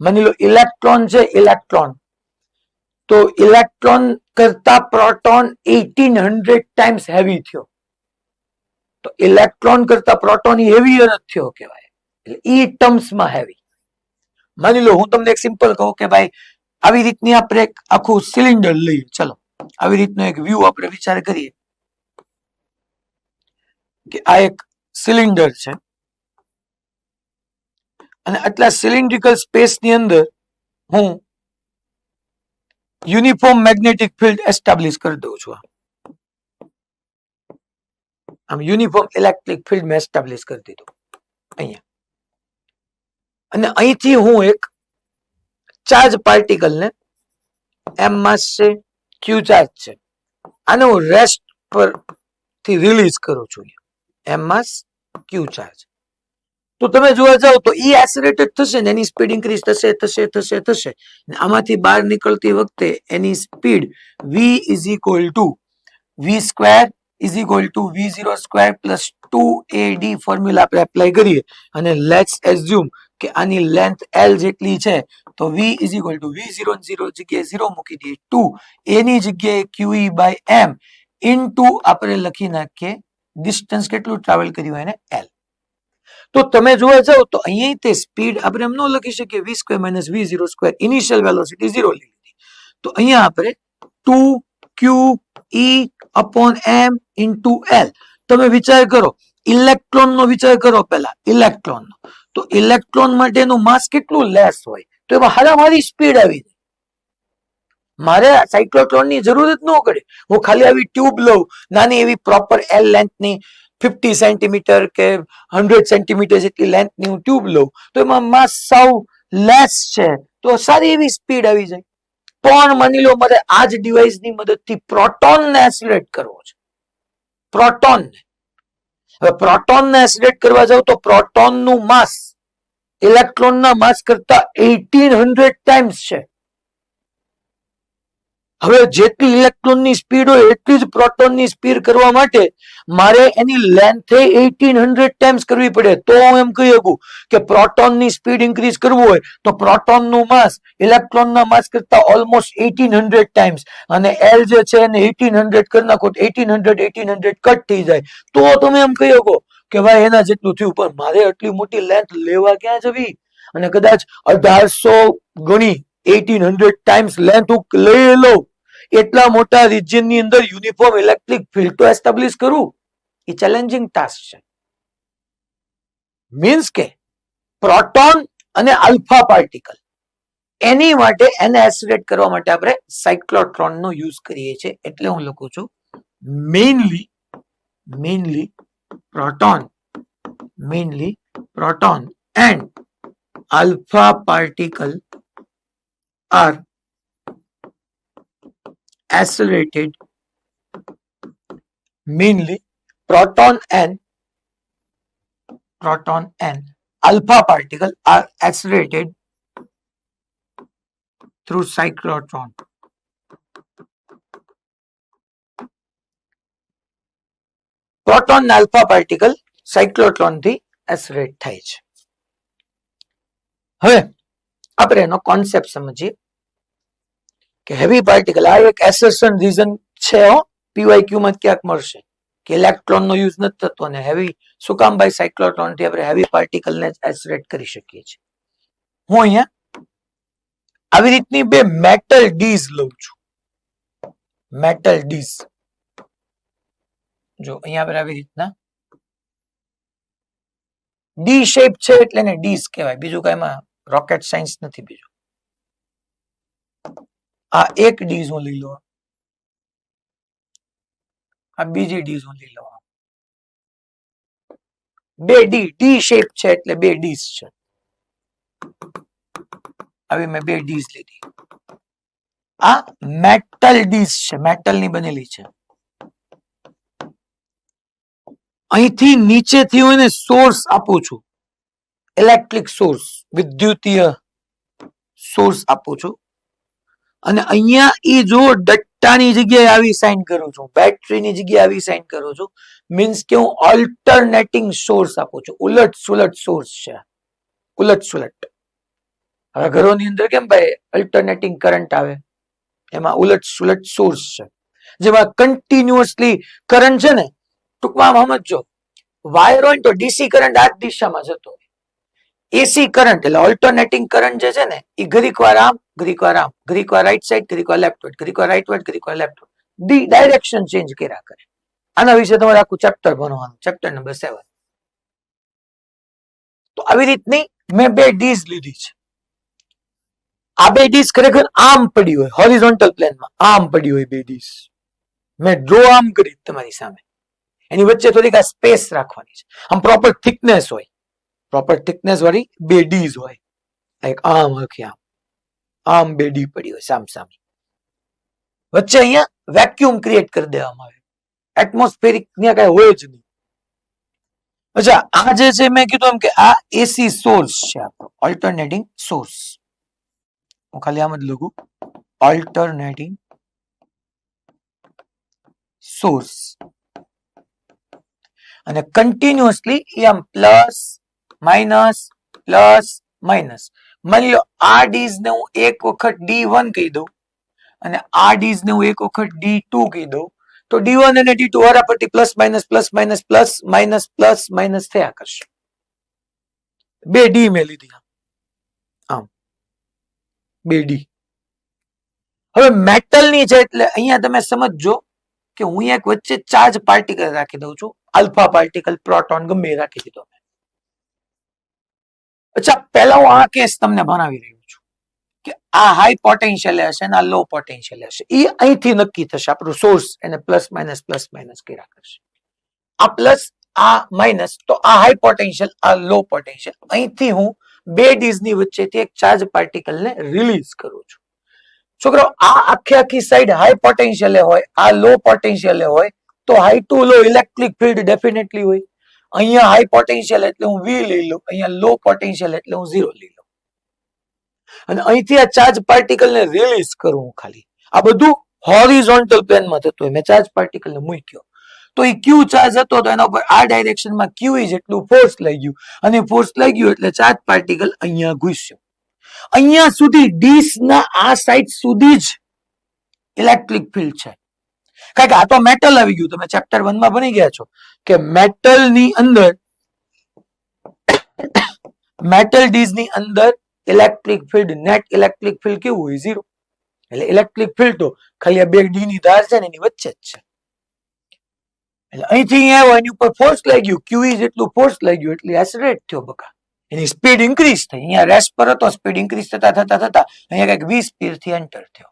માની લો ઇલેક્ટ્રોન છે, ઇલેક્ટ્રોન તો ઇલેક્ટ્રોન કરતા પ્રોટોન 1800 ટાઈમ્સ હેવી થયો. તો ઇલેક્ટ્રોન કરતા પ્રોટોન હેવીયર જ થયો કહેવાય. એટલે ઈ ટર્મ્સમાં હેવી. માની લો હું તમને એક સિમ્પલ કહું કે ભાઈ આવી રીતની આપણે એક આખું સિલિન્ડર લઈએ. ચલો આવી રીતનો એક વ્યૂ આપણે વિચાર કરીએ કે આ એક સિલિન્ડર છે અને આટલા સિલિન્ડ્રિકલ સ્પેસની અંદર હું યુનિફોર્મ મેગ્નેટિક ફિલ્ડ એસ્ટાબ્લિશ કરી દઉં છું. આમ યુનિફોર્મ ઇલેક્ટ્રિક ફિલ્ડ મેં એસ્ટાબ્લિશ કરી દીધું અહીંયા. અને અહીંથી હું એક ચાર્જ પાર્ટિકલ ને એમ માસ છે, ક્યુ ચાર્જ છે, આને હું રેસ્ટ પર થી રિલીઝ કરું છું. એમ માસ ક્યુ ચાર્જ. તો તમે જોવા જાઓ તો ઈ એસિલેટેડ થશે ને એની સ્પીડ ઇન્ક્રીઝ થશે. આમાંથી બહાર નીકળતી વખતે એની speed v is equal to v square is equal to v0 square plus 2ad formula આપણે એપ્લાય કરીએ અને લેટ્સ એઝ્યુમ કે આની લેન્થ l જેટલી છે તો v is equal to v0 જગ્યાએ 0 મૂકી દઈએ 2 એની જગ્યાએ qe by m ઇન્ટુ આપણે લખી નાખીએ ડિસ્ટન્સ કેટલું ટ્રાવેલ કર્યું એને l. તો તમે જોવા જાઓ તો અહીંયા તે સ્પીડ આપણે એમ ન લખી શકીએ v square minus v0 square, initial velocity 0 લઈ લીધી. તો અહીંયા આપણે 2 q e upon m into l. તમે વિચાર કરો, ઇલેક્ટ્રોન નો વિચાર કરો પેલા, ઇલેક્ટ્રોન નો. તો ઇલેક્ટ્રોન માટેનું માસ કેટલું લેસ હોય, તો એમાં હારામારી સ્પીડ આવી જાય. મારે સાયક્લોટ્રોન ની જરૂર જ ન પડે. હું ખાલી આવી ટ્યુબ લઉં, નાની એવી પ્રોપર એલ લેન્થ ની 50 સેન્ટીમીટર કે 100 સેન્ટીમીટર જેટલી લેન્થ ની હું ટ્યુબ લઉં, તો એમાં માસ સાવ લેસ છે, તો સારી એવી સ્પીડ આવી જાય. પણ માની લો મારે આ જ ડિવાઇસ ની મદદથી પ્રોટોન ને એસિલેટ કરવો છે, પ્રોટોન ને. હવે પ્રોટોન ને એસિલેટ કરવા જાવ તો પ્રોટોન નું માસ ઇલેક્ટ્રોન ના માસ કરતા 1800 ટાઈમ્સ છે. હવે જેટલી ઇલેક્ટ્રોન ની સ્પીડ હોય એટલી જ પ્રોટોન ની સ્પીડ કરવા માટે મારે એની લેન્થ 1800 ટાઈમ્સ કરવી પડે. તો હું એમ કહી શકું કે પ્રોટોન ની સ્પીડ ઇન્ક્રીઝ કરવું હોય તો પ્રોટોન નું માસ ઇલેક્ટ્રોન ના માસ કરતા ઓલમોસ્ટ 1800 ટાઈમ્સ, અને એલ જે છે એને 1800 કરી નાખો તો 1800 કટ થઈ જાય. તો તમે એમ કહી શકો કે ભાઈ એના જેટલું થયું. પણ મારે આટલી મોટી લેન્થ લેવા ક્યાં જવી, અને કદાચ 1800 ગણી 1800 ટાઈમ્સ લેન્થ હું લઈ લઉં, એટલા મોટા રિજિયન ની અંદર યુનિફોર્મ ઇલેક્ટ્રિક ફિલ્ડ તો એસ્ટાબ્લિશ કરું, એ ચેલેન્જિંગ ટાસ્ક છે. મીન્સ કે પ્રોટોન અને આલ્ફા પાર્ટિકલ, એની માટે એને એસિલેટ કરવા માટે આપણે સાયક્લોટ્રોન નો યુઝ કરીએ છીએ. એટલે હું લખું છું mainly proton and alpha particle are accelerated, mainly proton and alpha particle are accelerated through cyclotron. Proton અને આલ્ફા પાર્ટિકલ સાયક્લોટ્રોન થી એસિલેટ થાય છે. હવે આપણે એનો કોન્સેપ્ટ સમજીએ કે હેવી પાર્ટિકલ, આ એક એસેશન રીઝન છે, પીવાયક્યુ માં ક્યાંક મળશે કે ઇલેક્ટ્રોન નો યુઝ નથી થતો અને હેવી શું કામ ભાઈ, સાયક્લોટ્રોન થી આપણે હેવી પાર્ટિકલ ને એસિલેટ કરી શકીએ છીએ. હું અહીંયા આવી રીતની બે મેટલ ડીઝ લઉં છું, મેટલ ડીઝ. જો અહીંયા આપણે આવી રીતના ડી શેપ છે એટલે એને ડીઝ કહેવાય, બીજું કઈ એમાં રોકેટ સાયન્સ નથી બીજું. આ એક ડીઝ હું લઈ લઉં, આ બીજી ડીઝ હું લઈ લઉં. બે ડી શેપ છે એટલે બે ડીઝ છે. આવી મેં બે ડીઝ લીધી. આ મેટલ ડીઝ છે, મેટલ ની બનેલી છે. અહીંથી નીચેથી હું એને સોર્સ આપું છું, ઇલેક્ટ્રિક સોર્સ, વિદ્યુતીય સોર્સ આપું છું. અને અહીંયા ઈ જો ડટ્ટાની જગ્યાએ આવી સાઇન કરું છું, બેટરીની જગ્યાએ આવી સાઇન કરું છું, મીન્સ કે હું ઓલ્ટરનેટિંગ સોર્સ આપું છું. ઉલટ સુલટ સોર્સ છે, ઉલટ સુલટ. હવે ઘરોની અંદર કેમ ભાઈ અલ્ટરનેટિંગ કરંટ આવે, એમાં ઉલટ સુલટ સોર્સ છે. જેમાં કન્ટિન્યુઅસલી કરંટ છે ને, ટૂંકમાં સમજો, વાયર હોય તો ડીસી કરંટ આ જ દિશામાં જતો હોય. એસી કરંટ એટલે ઓલ્ટરનેટિંગ કરંટ જે છે ને, એ ઘડીક વાર આમ ઘડીક વાર આમ, ઘડીક વાર રાઈટ સાઈડ ઘડીક વાર લેફ્ટ સાઈડ, ઘડીક વાર રાઈટ સાઈડ ઘડીક વાર લેફ્ટ સાઈડ, ડાયરેક્શન ચેન્જ કર્યા કરે. આના વિશે તમારે આખું ચેપ્ટર ભણવાનું, ચેપ્ટર નંબર 7. તો આવી રીતની મેં બે ડીઝ લીધી છે. આ બે ડીઝ ખરેખર આમ પડી હોય, હોરિઝોન્ટલ પ્લેનમાં આમ પડી હોય બે ડીઝ. મેં ડ્રો આમ કરી તમારી સામે, એની વચ્ચે થોડીક આ સ્પેસ રાખવાની છે. આમ પ્રોપર થિકનેસ હોય, પ્રોપર થિકનેસ વાળી બે ડીઝ હોય, એક આમ આખી આમ બે ડી પડી હોય સામ સામે. વચ્ચે અહીંયા વેક્યુમ ક્રિએટ કરી દેવામાં આવે, એટમોસ્ફેરિક ત્યાં કઈ હોય જ નહીં. અચ્છા, આ જે છે મેં કીધું એમ કે આ એસી સોર્સ છે આપણો, ઓલ્ટરનેટિંગ સોર્સ. હું ખાલી આમ જ લખું, ઓલ્ટરનેટિંગ સોર્સ. અને કન્ટિન્યુઅસલી આમ પ્લસ માઇનસ પ્લસ માઇનસ. માની લો આ ડીઝ ને હું એક વખત D1 કહી દઉં અને આ ડીઝ ને હું એક વખત D2 કહી દઉં, તો D1 અને D2 વારાફરતી plus minus plus minus plus minus plus minus થયા કરશે. બે ડી મેં લીધી આમ, બે ડી. હવે મેટલની છે એટલે અહીંયા તમે સમજજો કે હું એક વચ્ચે ચાર્જ પાર્ટિકલ રાખી દઉં છું. આલ્ફા પાર્ટિકલ, પ્રોટોન ગમે એ રાખી દીધો. અચ્છા, પહેલા હું આ કેસ તમને ભણાવી રહ્યો છું કે આ હાઈ પોટેન્શિયલ હશે અને આ લો પોટેન્શિયલ હશે. એ અહીંથી નક્કી થશે. આપણું સોર્સ એને પ્લસ માઇનસ કર્યા કરશે. આ પ્લસ, આ માઇનસ, તો આ હાઈ પોટેન્શિયલ, આ લો પોટેન્શિયલ. અહીંથી હું બે ડીઝની વચ્ચેથી એક ચાર્જ પાર્ટિકલને રિલીઝ કરું છું. છોકરો, આ આખી સાઈડ હાઈ પોટેન્શિયલ હોય, આ લો પોટેન્શિયલ હોય, તો હાઈ ટુ લો ઇલેક્ટ્રિક ફિલ્ડ ડેફિનેટલી હોય. અહીંયા હાઈ પોટેન્શિયલ એટલે હું V લઈ લઉં, અહીંયા લો પોટેન્શિયલ એટલે હું 0 લઈ લઉં. અને અહીંથી આ ચાર્જ પાર્ટિકલને રિલીઝ કરું હું ખાલી. આ બધું હોરિઝોન્ટલ પ્લેનમાં થતું હોય. મેં ચાર્જ પાર્ટિકલને મૂક્યો તો એ ક્યુ ચાર્જ હતો, તો એના ઉપર આ ડાયરેક્શનમાં ક્યુ જેટલું ફોર્સ લઈ ગયું, અને ફોર્સ લઈ ગયું એટલે ચાર્જ પાર્ટિકલ અહીંયા ઘૂસ્યો. અહીંયા સુધી ડીસ ના આ સાઈડ સુધી જ ઇલેક્ટ્રિક ફિલ્ડ છે. કારણ કે આ તો મેટલ આવી ગયું. તમે ચેપ્ટર 1 માં ભણી ગયા છો કે મેટલ ની અંદર, મેટલ ડીઝ ની અંદર electric field, net electric field કેવું હોય? 0. એટલે ઇલેક્ટ્રિક ફિલ્ડ તો ખાલી આ બે ડી ની ધાર છે ને એની વચ્ચે જ છે. એટલે અહીંથી અહીંયા આવ્યો, એની ઉપર ફોર્સ લાગ્યું, ક્યુ જેટલું ફોર્સ લાગ્યું એટલે એસરેટ થયો બકા. એની સ્પીડ ઇન્ક્રીઝ થઈ. અહીંયા રેસ્ટ પર હતો, સ્પીડ ઇન્ક્રીઝ થતા અહીંયા કઈક 20 સ્પીડ થી એન્ટર થયો.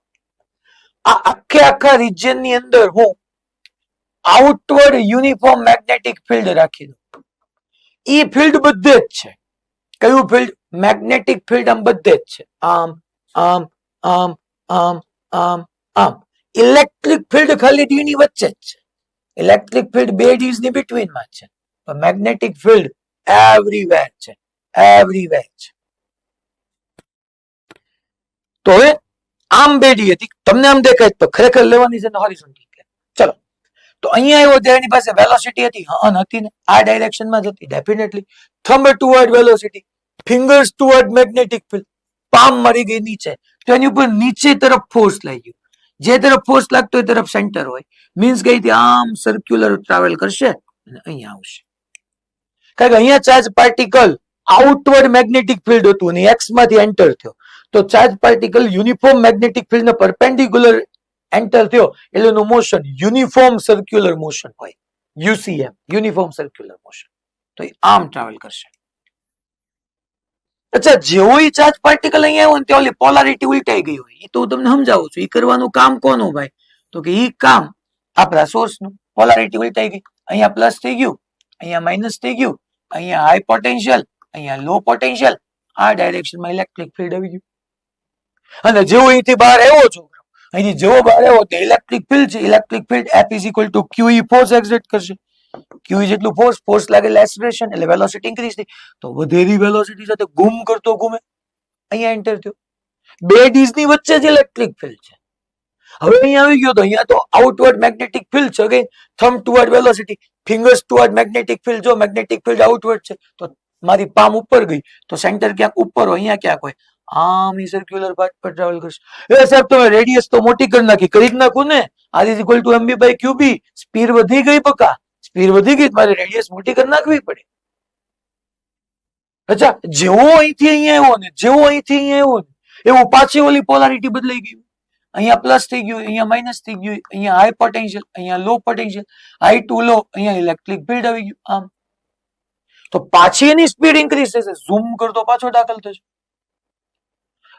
આ આખા રિજિયન ની અંદર હું આઉટવર્ડ યુનિફોર્મ મેગ્નેટિક ફિલ્ડ રાખી દઉં. એ ફિલ્ડ બધે જ છે. કયું ફિલ્ડ? મેગ્નેટિક ફિલ્ડ આમ બધે જ છે. આમ આમ આમ આમ આમ આમ. ઇલેક્ટ્રિક ફિલ્ડ ખાલી ડી ની વચ્ચે જ છે. ઇલેક્ટ્રિક ફિલ્ડ બે ડીઝ ની બિટવીન માં છે. પણ મેગ્નેટિક ફિલ્ડ એવરીવેર છે, એવરીવેર છે. તો હવે આમ બે ડી હતી, તમને આમ દેખાય તો ખરેખર લેવાની છે ને હોરિઝોન્ટલ. ચલો, તો અહીંયા આવ્યો ત્યારે એની પાસે વેલોસિટી હતી? હા, હતી ને. આ ડાયરેક્શનમાં જ હતી definitely. Thumb toward velocity, fingers toward magnetic field. Palm મરી ગઈ નીચે, તો એની ઉપર નીચે તરફ ફોર્સ લાગ્યું. જે તરફ ફોર્સ લાગતો એ તરફ સેન્ટર હોય. મીન્સ કે અહીંથી આમ સર્ક્યુલર ટ્રાવેલ કરશે અને અહીંયા આવશે. કારણ કે અહીંયા charge particle outward magnetic field હતું અને એક્સ માંથી એન્ટર થયો. તો charge particle uniform magnetic field ને પરપેન્ડિક્યુલર એન્ટર થયો એટલે એનું મોશન યુનિફોર્મ સર્ક્યુલર મોશન હોય. યુસીએમ, યુનિફોર્મ સર્ક્યુલર મોશન. તો એ આમ ટ્રાવેલ કરશે. અચ્છા, જેવો એ ચાર્જ પાર્ટિકલ અહીંયા આવ્યો ને ત્યાં ઓલી પોલારિટી ઉલટાઈ ગઈ હોય. એ તો હું તમને સમજાવું છું. એ કરવાનું કામ કોનું ભાઈ? તો કે એ કામ આપણા સોર્સનું. પોલારિટી ઉલટાઈ ગઈ. અહીંયા પ્લસ થઈ ગયું, અહીંયા માઇનસ થઈ ગયું, અહીંયા હાઈ પોટેન્શિયલ, અહીંયા લો પોટેન્શિયલ. આ ડાયરેક્શનમાં ઇલેક્ટ્રિક ફિલ્ડ આવી ગયું. અને જેવો અહીંથી બહાર આવ્યો છો, અહીંથી જેવો બહાર આવ્યો તો ઇલેક્ટ્રિક ફિલ્ડ છે. Electric field F = QE force exert કરશે. QE જેટલું ફોર્સ લાગે એક્સેલરેશન એટલે વેલોસિટી ઇન્ક્રીઝ થઈ. તો વધેલી વેલોસિટી સાથે ઘૂમ કરતો ઘૂમે અહીંયા એન્ટર થયો. બે ડીઝ ની વચ્ચે જ ઇલેક્ટ્રિક ફિલ્ડ છે. હવે અહીંયા આવી ગયો તો અહીંયા તો આઉટવર્ડ મેગ્નેટિક ફિલ્ડ છે. Again thumb toward velocity, fingers toward magnetic field. જો મેગ્નેટિક ફિલ્ડ આઉટવર્ડ છે તો મારી પામ ઉપર ગઈ તો સેન્ટર ક્યાંક ઉપર હોય, અહીંયા ક્યાંક હોય. આમ ઈ સર્ક્યુલર પાથ પર ટ્રાવેલ કરશે. એ સાહેબ તમે રેડિયસ તો મોટી કરી નાખી, કરી જ નાખું ને. R = mb/qb. સ્પીડ વધી ગઈ બકા, સ્પીડ વધી ગઈ, મારે રેડિયસ મોટી કરી નાખવી પડે. અચ્છા, જેવો અહીંથી અહીંયા આવ્યો ને, જેવો અહીંથી અહીંયા આવ્યો ને, એવું પાછી ઓલી પોલારિટી બદલાઈ ગઈ. અહીંયા પ્લસ થઈ ગયું, અહીંયા માઇનસ થઈ ગયું, અહીંયા હાઈ પોટેન્શિયલ, અહીંયા લો પોટેન્શિયલ, હાઈ ટુ લો, અહીંયા ઇલેક્ટ્રિક ફિલ્ડ આવી ગયું. આમ તો પાછી એની સ્પીડ ઇન્ક્રીઝ થશે. ઝૂમ કરતો પાછો દાખલ થશે.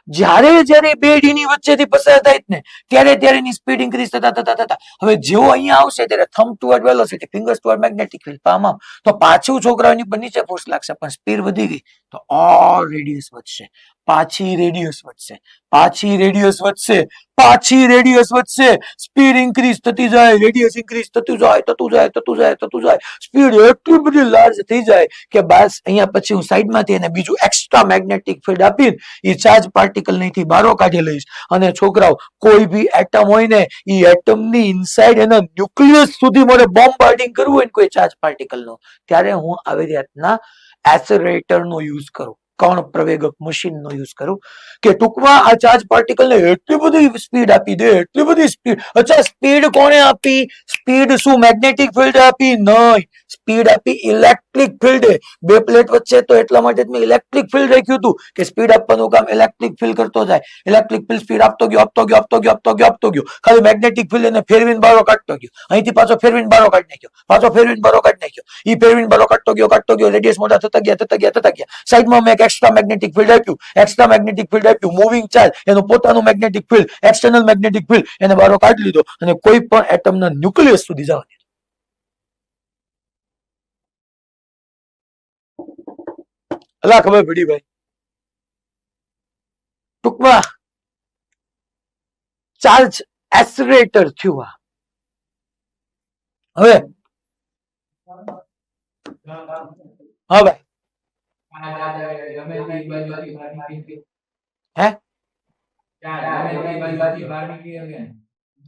જ્યારે બે ડી ની વચ્ચેથી પસાર થાય ને ત્યારે એની સ્પીડ ઇન્ક્રીઝ થતા હવે જેવો અહીંયા આવશે ત્યારે thumb toward velocity, fingers toward magnetic field, palm આમ. તો પાછું છોકરાઓની પર નીચે ફોર્સ લાગશે, પણ સ્પીડ વધી ગઈ તો ઓર રેડિયસ વધશે. પાછી રેડિયસ વધશે, પાછી રેડિયસ વધશે, પાછી રેડિયસ વધશે. સ્પીડ ઇન્ક્રીઝ થતી જાય, રેડિયસ ઇન્ક્રીઝ થતું જાય. સ્પીડ એટલી બધી લાર્જ થઈ જાય કે બસ અહીંયા પછી હું સાઈડમાંથી એને બીજું એક્સ્ટ્રા મેગ્નેટિક ફિલ્ડ આપીને એ ચાર્જ પાર્ટિકલ અહીંથી બહાર કાઢી લઈશ. અને છોકરાઓ, કોઈ બી એટમ હોય ને, એ એટમની ઇનસાઇડ એના ન્યુક્લિયસ સુધી મારે બોમ્બાર્ડિંગ કરવું હોય ને કોઈ ચાર્જ પાર્ટિકલ નો, ત્યારે હું આવી રીતના એસેલેરેટર નો યુઝ કરું. કણ પ્રવેગક મશીનનો યુઝ કરું કે ટૂંકમાં આ ચાર્જ પાર્ટિકલને એટલી બધી સ્પીડ આપી દે, એટલી બધી સ્પીડ. અચ્છા, સ્પીડ કોણે આપી? સ્પીડ શું મેગ્નેટિક ફિલ્ડ આપી? નહીં, સ્પીડ આપી ઇલેક્ટ્રિક ફિલ્ડે. બે પ્લેટ વચ્ચે તો એટલા માટે મેં ઇલેક્ટ્રિક ફિલ્ડ રાખ્યું હતું કે સ્પીડ આપવાનું કામ ઇલેક્ટ્રિક ફિલ્ડ કરતો જાય. ઇલેક્ટ્રિક ફિલ્ડ સ્પીડ આપતો ગયો, આપતો ગયો, આપતો ગયો, આપતો ગયો, આપતો ગયો. ખાલી મેગ્નેટિક ફિલ્ડ એને ફેરવીને બારો કાઢતો ગયો. અહીંથી પાછો ફેરવીને બારો કાઢી નાખ્યો, પાછો ફેરવીને બારો કાઢી નાખ્યો. ઈ ફેરવીને બારો કાઢતો ગયો, કાઢતો ગયો. રેડિયસ મોટા થતા ગયા, થતા ગયા, થતા ગયા. સાઈડમાં મેં એક એક્સ્ટ્રા મેગ્નેટિક ફિલ્ડ આપ્યું, એક્સ્ટ્રા મેગ્નેટિક ફિલ્ડ આપ્યું. મૂવિંગ ચાર્જ એનું પોતાનું magnetic field, external magnetic field એને બારો કાઢી લીધો અને કોઈ પણ એટમના ન્યુક્લિયસ સુધી જવા દીધો. અલા ખબર પડી ભાઈ. ટૂંકમાં ચાર્જ એક્સલરેટર થયું. હવે હા ભાઈ, હે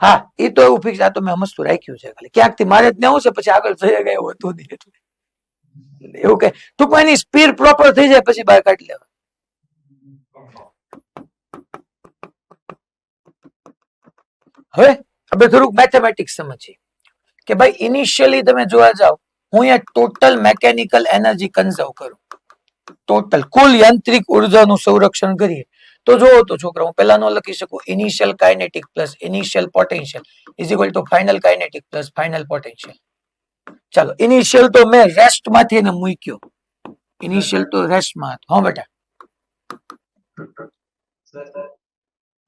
હા, એ તો એવું ફિક્સ. આ તો મેં મસ્તું રાખ્યું છે ખાલી ક્યાંક થી મારે જ ને છે, પછી આગળ થઈ ગયા એવું હતું નહીં એટલે એવું કે ટૂંકમાં એની સ્પીડ પ્રોપર થઈ જાય પછી બહાર કાઢી લેવા. હવે આપણે થોડુંક મેથેમેટિક્સ સમજીએ કે ભાઈ ઇનિશિયલી તમે જોવા જાવ, હું અહીંયા ટોટલ મેકેનિકલ એનર્જી કન્ઝર્વ કરું, ટોટલ કુલ યાંત્રિક ઉર્જાનું સંરક્ષણ કરીએ તો જોવો તો છોકરા હું પહેલાનો લખી શકું initial kinetic plus initial potential is equal two final kinetic plus final potential. ચાલો, ઇનિશિયલ તો મેં રેસ્ટ માંથી એને મૂક્યો, ઇનિશિયલ તો રેસ્ટ માં હતો. હા બેટા,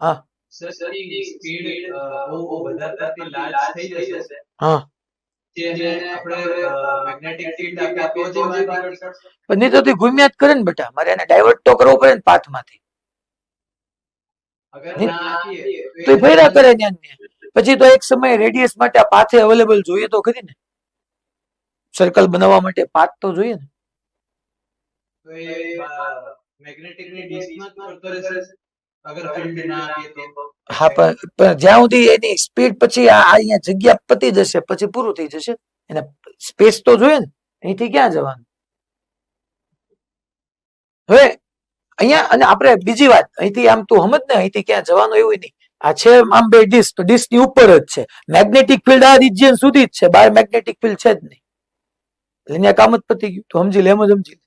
હા હા, પણ નહીં તો તે ઘૂમ્યા જ કરે ને બેટા. મારે એને ડાયવર્ટ તો કરવો પડે ને પાથ માંથી. તો એ ફેરા કરે ને. પછી તો એક સમય રેડિયસ માટે આ પાથે અવેલેબલ જોઈએ તો ખરી ને, સર્કલ બનાવવા માટે પાથ તો જોઈએ ને. હા, પણ જ્યાં સુધી એની સ્પીડ પછી આ અહીંયા જગ્યા પતી જશે પછી પૂરું થઈ જશે. એને સ્પેસ તો જોઈએ ને, અહીંથી ક્યાં જવાનું. હવે અહીંયા અને આપણે બીજી વાત, અહીંથી આમ તું સમજ ને, અહીંથી ક્યાં જવાનું એવું નહીં. આ છે આમ બે ડિસ્ક, તો ડિસ્ક ની ઉપર જ છે. મેગ્નેટિક ફિલ્ડ આ રિજિયન સુધી જ છે, બહાર મેગ્નેટિક ફિલ્ડ છે જ નહીં. એટલે કામ જ પતી ગયું. તો સમજી લે, એમ જ સમજી લે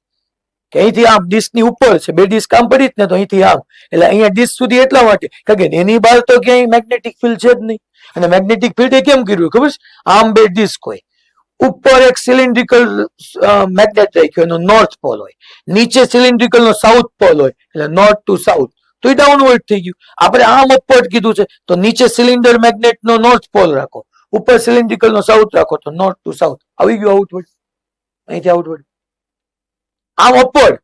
કે અહીંથી આમ ડિસ્ક ની ઉપર છે, બે ડિસ્ક આમ પડી જ ને, તો અહીંથી આમ એટલે અહીંયા ડિસ્ક સુધી એટલા માટે કારણ કે એની બહાર તો ક્યાંય મેગ્નેટિક ફિલ્ડ છે જ નહીં. અને મેગ્નેટિક ફિલ્ડ એ કેમ કર્યું ખબર છે? આમ બે ડિસ્ક હોય, ઉપર એક સિલિન્ડ્રિકલ મેગ્નેટ રાખ્યો, એનો નોર્થ પોલ હોય, નીચે સિલિન્ડ્રિકલ નો સાઉથ પોલ હોય, એટલે નોર્થ ટુ સાઉથ. તો એ ડાઉનવર્ડ થઈ ગયું. આપણે આમ અપવર્ડ કીધું છે, તો નીચે સિલિન્ડર મેગ્નેટ નો નોર્થ પોલ રાખો, ઉપર સિલિન્ડ્રિકલ નો સાઉથ રાખો, તો નોર્થ ટુ સાઉથ આવી ગયું આઉટવર્ડ. અહીંથી આઉટવર્ડ, આમ અપવર્ડ,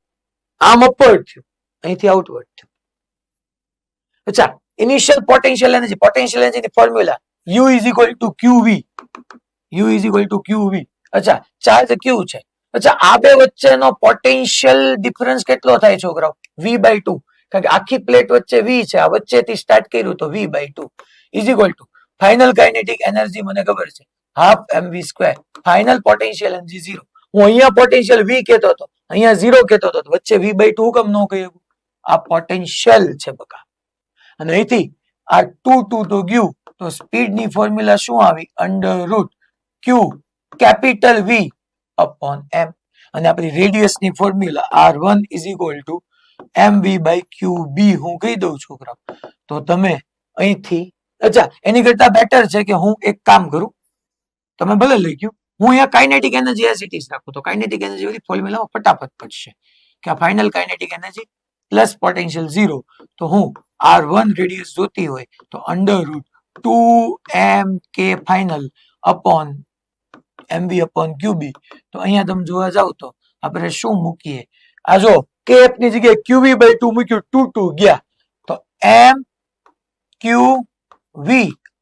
આમ અપવર્ડ થયું, અહીંથી આઉટવર્ડ થયું. અચ્છા, initial potential energy, potential energy ની formula U is equal to QV, U is equal to QV. અચ્છા, ચાર્જ Q છે. અચ્છા, આ બે વચ્ચેનો પોટેન્શિયલ ડિફરન્સ કેટલો થાય છોકરાઓ? V/2. કારણ કે આખી પ્લેટ વચ્ચે V છે, આ વચ્ચેથી સ્ટાર્ટ કર્યું તો V/2 is equal two final kinetic energy મને ખબર છે half mv², final potential energy 0. હું અહીંયા પોટેન્શિયલ V કહેતો હતો, અહીંયા 0 કહેતો હતો, વચ્ચે V/2 કેમ ન કહી શકું? આ પોટેન્શિયલ છે બકા. અને અહીંથી આ 2 તો ગયું, તો સ્પીડ ની ફોર્મ્યુલા શું આવી? √Q capital V upon m. અને આપણી રેડિયસ ની formula R1 is equal two mv/qb. હું કહી દઉં છોકરા, તો તમે અહીંથી અચ્છા એની કરતા બેટર છે કે હું એક કામ કરું, તમે ભલે લઈ ગયું, હું અહીંયા kinetic energy as it is રાખું, તો કાઇનેટિક એનર્જી બધી ફોર્મ્યુલામાં ફટાફટ પડશે કે આ final kinetic energy plus potential 0. તો હું R1 રેડિયસ જોતી હોય તો √2mk final upon mv upon qb. તો અહીંયા તમે જોવા જાવ તો આપણે શું મૂકીએ? આ જો kf ની જગ્યાએ qv/2 મૂક્યું, 2 ગયા, તો mqv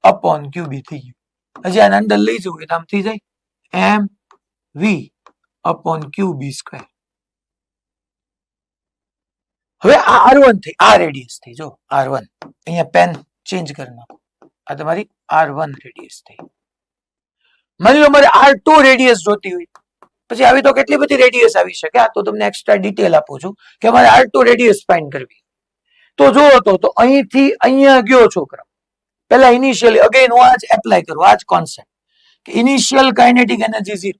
અપોન qb થઈ ગયું. હજી આને અંદર લઈ જવું એટલે આમ થઈ જાય mv અપોન qb². હવે આ R1 થઈ, આ રેડિયસ થઈ. જો R1 અહીંયા પેન ચેન્જ કરી નાખો, આ તમારી R1 રેડિયસ થઈ. માની લો મારે R2 રેડિયસ જોતી હોય પછી આવી તો કેટલી બધી રેડિયસ આવી શકે. આ તો તમને એક્સ્ટ્રા ડિટેલ આપું છું કે અમારે R2 રેડિયસ ફાઇન્ડ કરવી. તો જુઓ તો અહીંથી અહીંયા ગયો છોકરા, પેલા ઇનિશિયલી અગેન હું આજ એપ્લાય કરું, આજ કોન્સેપ્ટ કે ઇનિશિયલ કાઇનેટિક એનર્જી 0.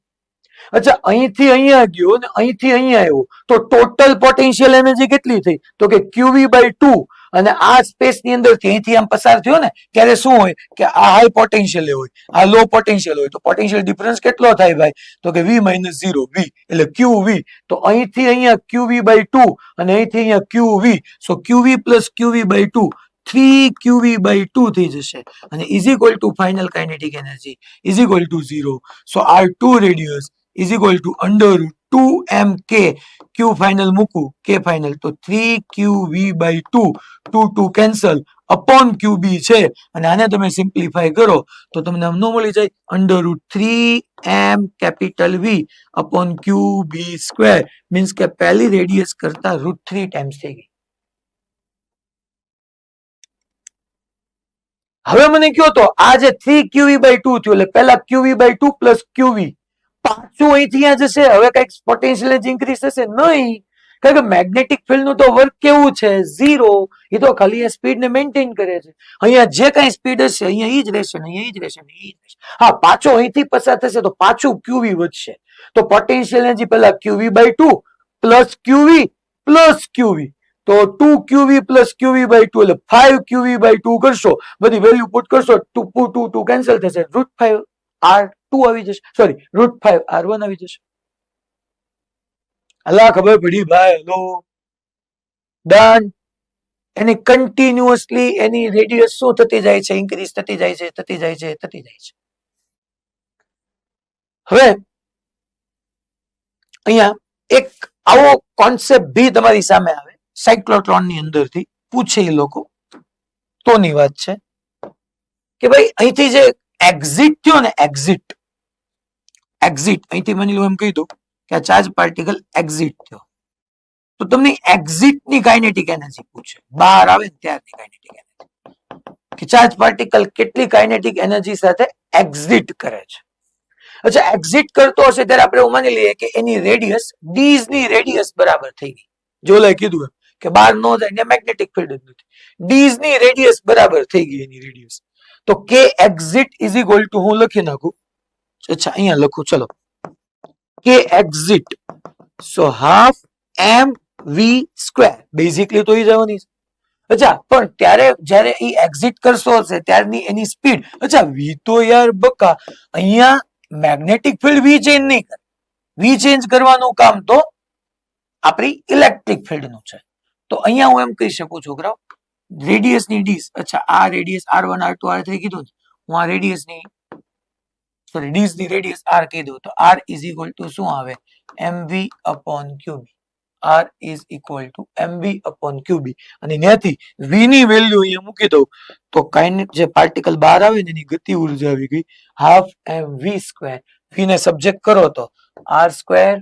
અચ્છા, અહીંથી અહીંયા ગયો ને અહીંથી અહીંયા આવ્યો, તો ટોટલ પોટેન્શિયલ એનર્જી કેટલી થઈ? તો કે QV/2. અને આ સ્પેસ ની અંદર અહીંથી આમ પસાર થયો ને ત્યારે શું હોય કે આ હાઈ પોટેન્શિયલ હોય, આ લો પોટેન્શિયલ હોય, તો પોટેન્શિયલ ડિફરન્સ કેટલો થાય ભાઈ? તો કે V - 0 V એટલે QV. તો અહીંથી અહીંયા QV/2 અને અહીંથી અહીંયા QV, સો QV plus QV/2 3QV/2 થઈ જશે અને is equal two final kinetic energy is equal two 0. So R2 radius is equal two √2mk. Q final મૂકું, K ફાઇનલ, તો 3QV/2, 2 2 કેન્સલ અપોન QB છે અને આને તમે સિમ્પ્લિફાય કરો તો તમને આમ ન મળી જાય √3m capital V upon QB². Means કે પહેલી રેડિયસ કરતા √3 ટાઈમ્સ થઈ ગઈ. હવે મને કયો તો આ જે 3QV/2 થયું એટલે પહેલા QV/2 પ્લસ QV, પાછું અહીંથી અહીંયા જશે. હવે કઈક પોટેન્શિયલ એનર્જી ઇન્ક્રીઝ થશે નહીં, કારણ કે મેગ્નેટિક ફિલ્ડ નું તો વર્ક કેવું છે? 0. એ તો ખાલી સ્પીડ ને મેન્ટેન કરે છે. અહીંયા જે કઈ સ્પીડ હશે અહીંયા ઈ જ રહેશે ને અહીંયા ઈ જ રહેશે ને ઈ જ રહેશે. હા, પાછો અહીંથી પસાર થશે તો પાછું QV વધશે. તો પોટેન્શિયલ એનર્જી પહેલા QV/2 plus QV plus QV, તો 2QV પ્લસ QV/2 એટલે 5QV/2 કરશો, બધી વેલ્યુ પુટ કરશો, 2 કેન્સલ થશે, √5 R2 આવી જશે, સોરી √5 R1 આવી જશે. અલા ખબર પડી ભાઈ? Hello, done. એની કન્ટિન્યુઅસલી એની રેડિયસ શું થતી જાય છે? ઇન્ક્રીઝ થતી જાય છે, થતી જાય છે, થતી જાય છે. હવે અહીંયા એક આવો કોન્સેપ્ટ બી તમારી સામે આવે, સાયક્લોટ્રોન ની અંદરથી પૂછે એ લોકો તોની વાત છે કે ભાઈ અહીંથી જે એક્ઝિટ થયો ને, એક્ઝિટ અહીંથી માની લો એમ કહી દો કે આ ચાર્જ પાર્ટિકલ એક્ઝિટ થયો, તો તમને એક્ઝિટ ની કાઇનેટિક એનર્જી પૂછે, બહાર આવે ને ત્યારની કાઇનેટિક એનર્જી, કે ચાર્જ પાર્ટિકલ કેટલી કાઇનેટિક એનર્જી સાથે એક્ઝિટ કરે છે. અચ્છા, એક્ઝિટ કરતો હશે ત્યારે આપણે એવું માની લઈએ કે એની રેડિયસ ડીઝ ની રેડિયસ બરાબર થઈ ગઈ. જો ઓલા કીધું કે બહાર નો જાય ને મેગ્નેટિક ફિલ્ડ જ નથી, ડીઝ ની રેડિયસ બરાબર થઈ ગઈ એની રેડિયસ. તો કે એક્ઝિટ ઇઝ ઇક્વલ ટુ, હું લખી નાખું, અચ્છા અહીંયા લખું, ચલો, કે એક્ઝિટ સો હાફ mv², બેઝિકલી તો એ જવાની છે. અચ્છા, પણ ત્યારે જ્યારે એ એક્ઝિટ કરશો હશે ત્યારની એની સ્પીડ, અચ્છા v તો યાર બકા અહીંયા મેગ્નેટિક ફિલ્ડ વી ચેન્જ નહીં કરે, વી ચેન્જ કરવાનું કામ તો આપણી ઇલેક્ટ્રિક ફિલ્ડ નું છે. તો અહીંયા હું એમ કહી શકું છોકરાઓ, રેડિયસ ની ડીઝ, અચ્છા આ રેડિયસ R1 R2 R3 કીધું, હું આ રેડિયસ ની સોરી ડીઝ ની રેડિયસ R કીધું, તો R ઇઝ ઇક્વલ ટુ શું આવે? mv upon QB. R is equal two mv upon QB. અને ત્યાંથી v ની વેલ્યુ અહીંયા મૂકી દઉં તો કાઇનેટિક જે પાર્ટિકલ બહાર આવે ને એની ગતિ ઉર્જા આવી ગઈ હાફ mv². v ને સબ્જેક્ટ કરો તો R²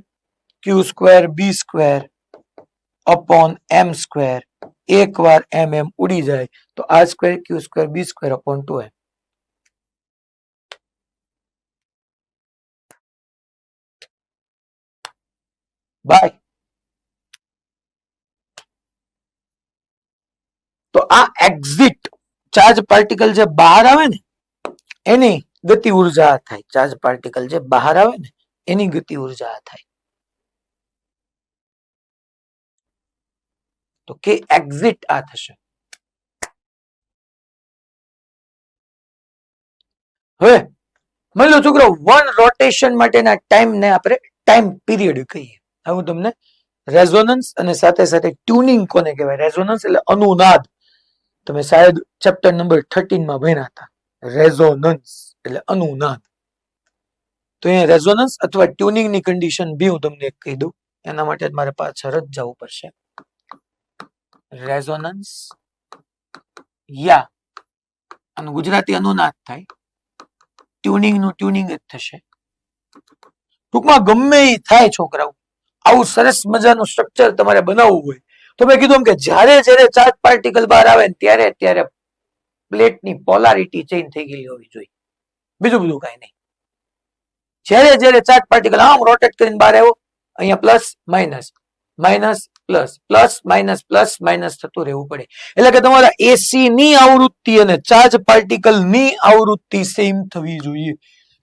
Q² B² upon m². એક વાર mm ઉડી જાય તો R² Q² B² upon 2m. By. તો આ એક્ઝિટ ચાર્જ પાર્ટિકલ જે બહાર આવે ને એની ગતિ ઉર્જા થાય, ચાર્જ પાર્ટિકલ જે બહાર આવે ને એની ગતિ ઉર્જા થાય. તો કે એક્ઝિટ આ થશે. હવે માની લો છોકરો વન રોટેશન માટેના ટાઈમ ને આપણે ટાઈમ પીરિયડ કહીએ. હવે હું તમને રેઝોનન્સ અને સાથે સાથે ટ્યુનિંગ કોને કહેવાય? રેઝોનન્સ એટલે અનુનાદ. તમે શાયદ ચેપ્ટર નંબર 13 માં ભણ્યા હતા. રેઝોનન્સ એટલે અનુનાદ. તો અહીંયા રેઝોનન્સ અથવા ટ્યુનિંગ ની કન્ડિશન બી હું તમને કહી દઉં, એના માટે મારે પાછળ જ જવું પડશે. રેઝોનન્સ યા અને ગુજરાતી અનુનાદ થાય, ટ્યુનિંગ નું ટ્યુનિંગ જ થશે. ટૂંકમાં ગમે એ થાય છોકરાઓ, આવું સરસ મજાનું સ્ટ્રક્ચર તમારે બનાવવું હોય તો મેં કીધું કે જ્યારે જ્યારે ચાર્જ પાર્ટિકલ બહાર આવે ને ત્યારે ત્યારે પ્લેટની પોલારિટી ચેન્જ થઈ ગયેલી હોવી જોઈએ, બીજું બધું કઈ નહીં. જ્યારે જ્યારે ચાર્જ પાર્ટિકલ આમ રોટેટ કરીને બહાર આવ્યો, અહીંયા plus minus minus plus plus minus થતું રહેવું પડે. એટલે કે તમારા એસી ની આવૃત્તિ અને ચાર્જ પાર્ટિકલ ની આવૃત્તિ સેમ થવી જોઈએ.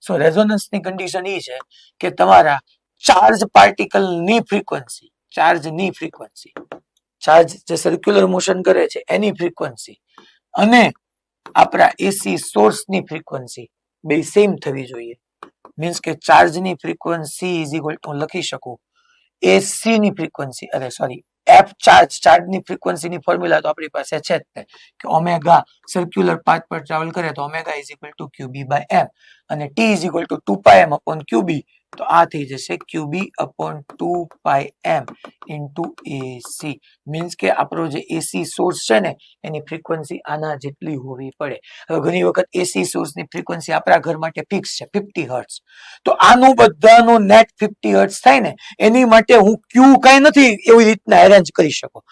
સો રેઝોનન્સ ની કન્ડિશન એ છે કે તમારા ચાર્જ પાર્ટિકલ ની ફ્રીક્વન્સી, ચાર્જ જે સર્ક્યુલર મોશન કરે છે એની ફ્રીક્વન્સી અને આપણા એસી સોર્સ ની ફ્રીક્વન્સી બે સેમ થવી જોઈએ. મીન્સ કે ચાર્જ ની ફ્રીક્વન્સી ઇઝ ઇક્વલ ટુ લખી શકું એસી ની ફ્રીક્વન્સી, અરે સોરી એફ ચાર્જ ની ફ્રીક્વન્સી ની ફોર્મ્યુલા તો આપણી પાસે છે જ તે કે ઓમેગા સર્ક્યુલર પાથ પર ટ્રાવેલ કરે તો omega is equal to QB by M અને T is equal to 2πm upon QB. તો આ થઈ જશે QB upon 2πm into AC. Means કે આપણો જે એસી સોર્સ છે ને એની ફ્રીક્વન્સી આના જેટલી હોવી પડે. હવે ઘણી વખત એસી સોર્સ ની ફ્રીક્વન્સી આપણા ઘર માટે ફિક્સ છે 50 હર્ટ્ઝ. તો આનું બધાનું નેટ 50 હર્ટ્ઝ થાય ને એની માટે હું ક્યુ કઈ નથી એવી રીતના એરેન્જ કરી શકું.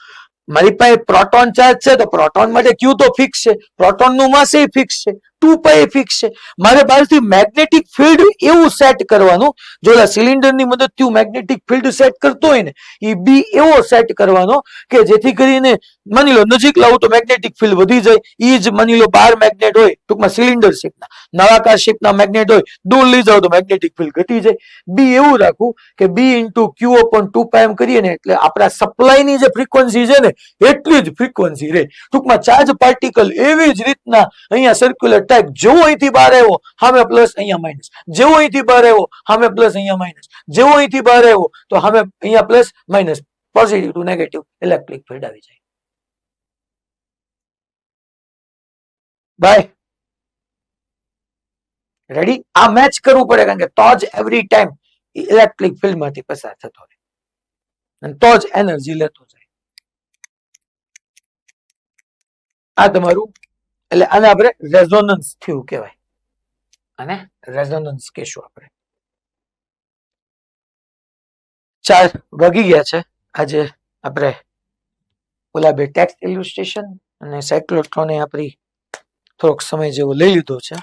મારી પાસે પ્રોટોન ચાર્જ છે તો પ્રોટોન માટે ક્યુ તો ફિક્સ છે, પ્રોટોન નું માસ એ ફિક્સ છે, 2π ફિક્સ છે. મારે બહારથી મેગ્નેટિક ફિલ્ડ એવું સેટ કરવાનું, જો સિલિન્ડર ની મદદથી મેગ્નેટિક ફિલ્ડ સેટ કરતો હોય ને એ બી એવો સેટ કરવાનો કે જેથી કરીને માની લો નજીક લાવું તો મેગ્નેટિક ફિલ્ડ વધી જાય. એ જ માની લો 12 મેગ્નેટ હોય ટૂંકમાં સિલિન્ડર શેપના, નળાકાર શેપના મેગ્નેટ હોય, દૂર લઈ જાવ તો મેગ્નેટિક ફિલ્ડ ઘટી જાય. બી એવું રાખવું કે બી ઇન્ટુ ક્યુ અપોન 2πm કરીએ ને એટલે આપણા સપ્લાય ની જે ફ્રીક્વન્સી છે ને એટલી જ ફ્રીક્વન્સી રહે. ટૂંકમાં ચાર્જ પાર્ટિકલ એવી જ રીતના અહીંયા સર્ક્યુલર ટાઈપ જેવો અહીંથી બહાર આવ્યો સામે પ્લસ અહીંયા માઇનસ, જેવો અહીંથી બહાર આવ્યો સામે પ્લસ અહીંયા માઇનસ, જેવો અહીંથી બહાર આવ્યો તો સામે અહીંયા plus minus, positive to negative electric field આવી જાય. By ready? આ મેચ કરવું પડે કારણ કે તો જ એવરી ટાઈમ ઇલેક્ટ્રિક ફિલ્ડ માંથી પસાર થતો રહે અને તો જ એનર્જી લેતો જાય. આ તમારું એટલે આને આપણે રેઝોનન્સ થયું કહેવાય, અને રેઝોનન્સ કહેશું આપણે. 4 વાગી ગયા છે. આજે આપણે ઓલા બે ટેક્સ્ટ ઇલ્યુસ્ટ્રેશન અને સાયક્લોટ્રોન આપણી થોડોક સમય જેવો લઈ લીધો છે.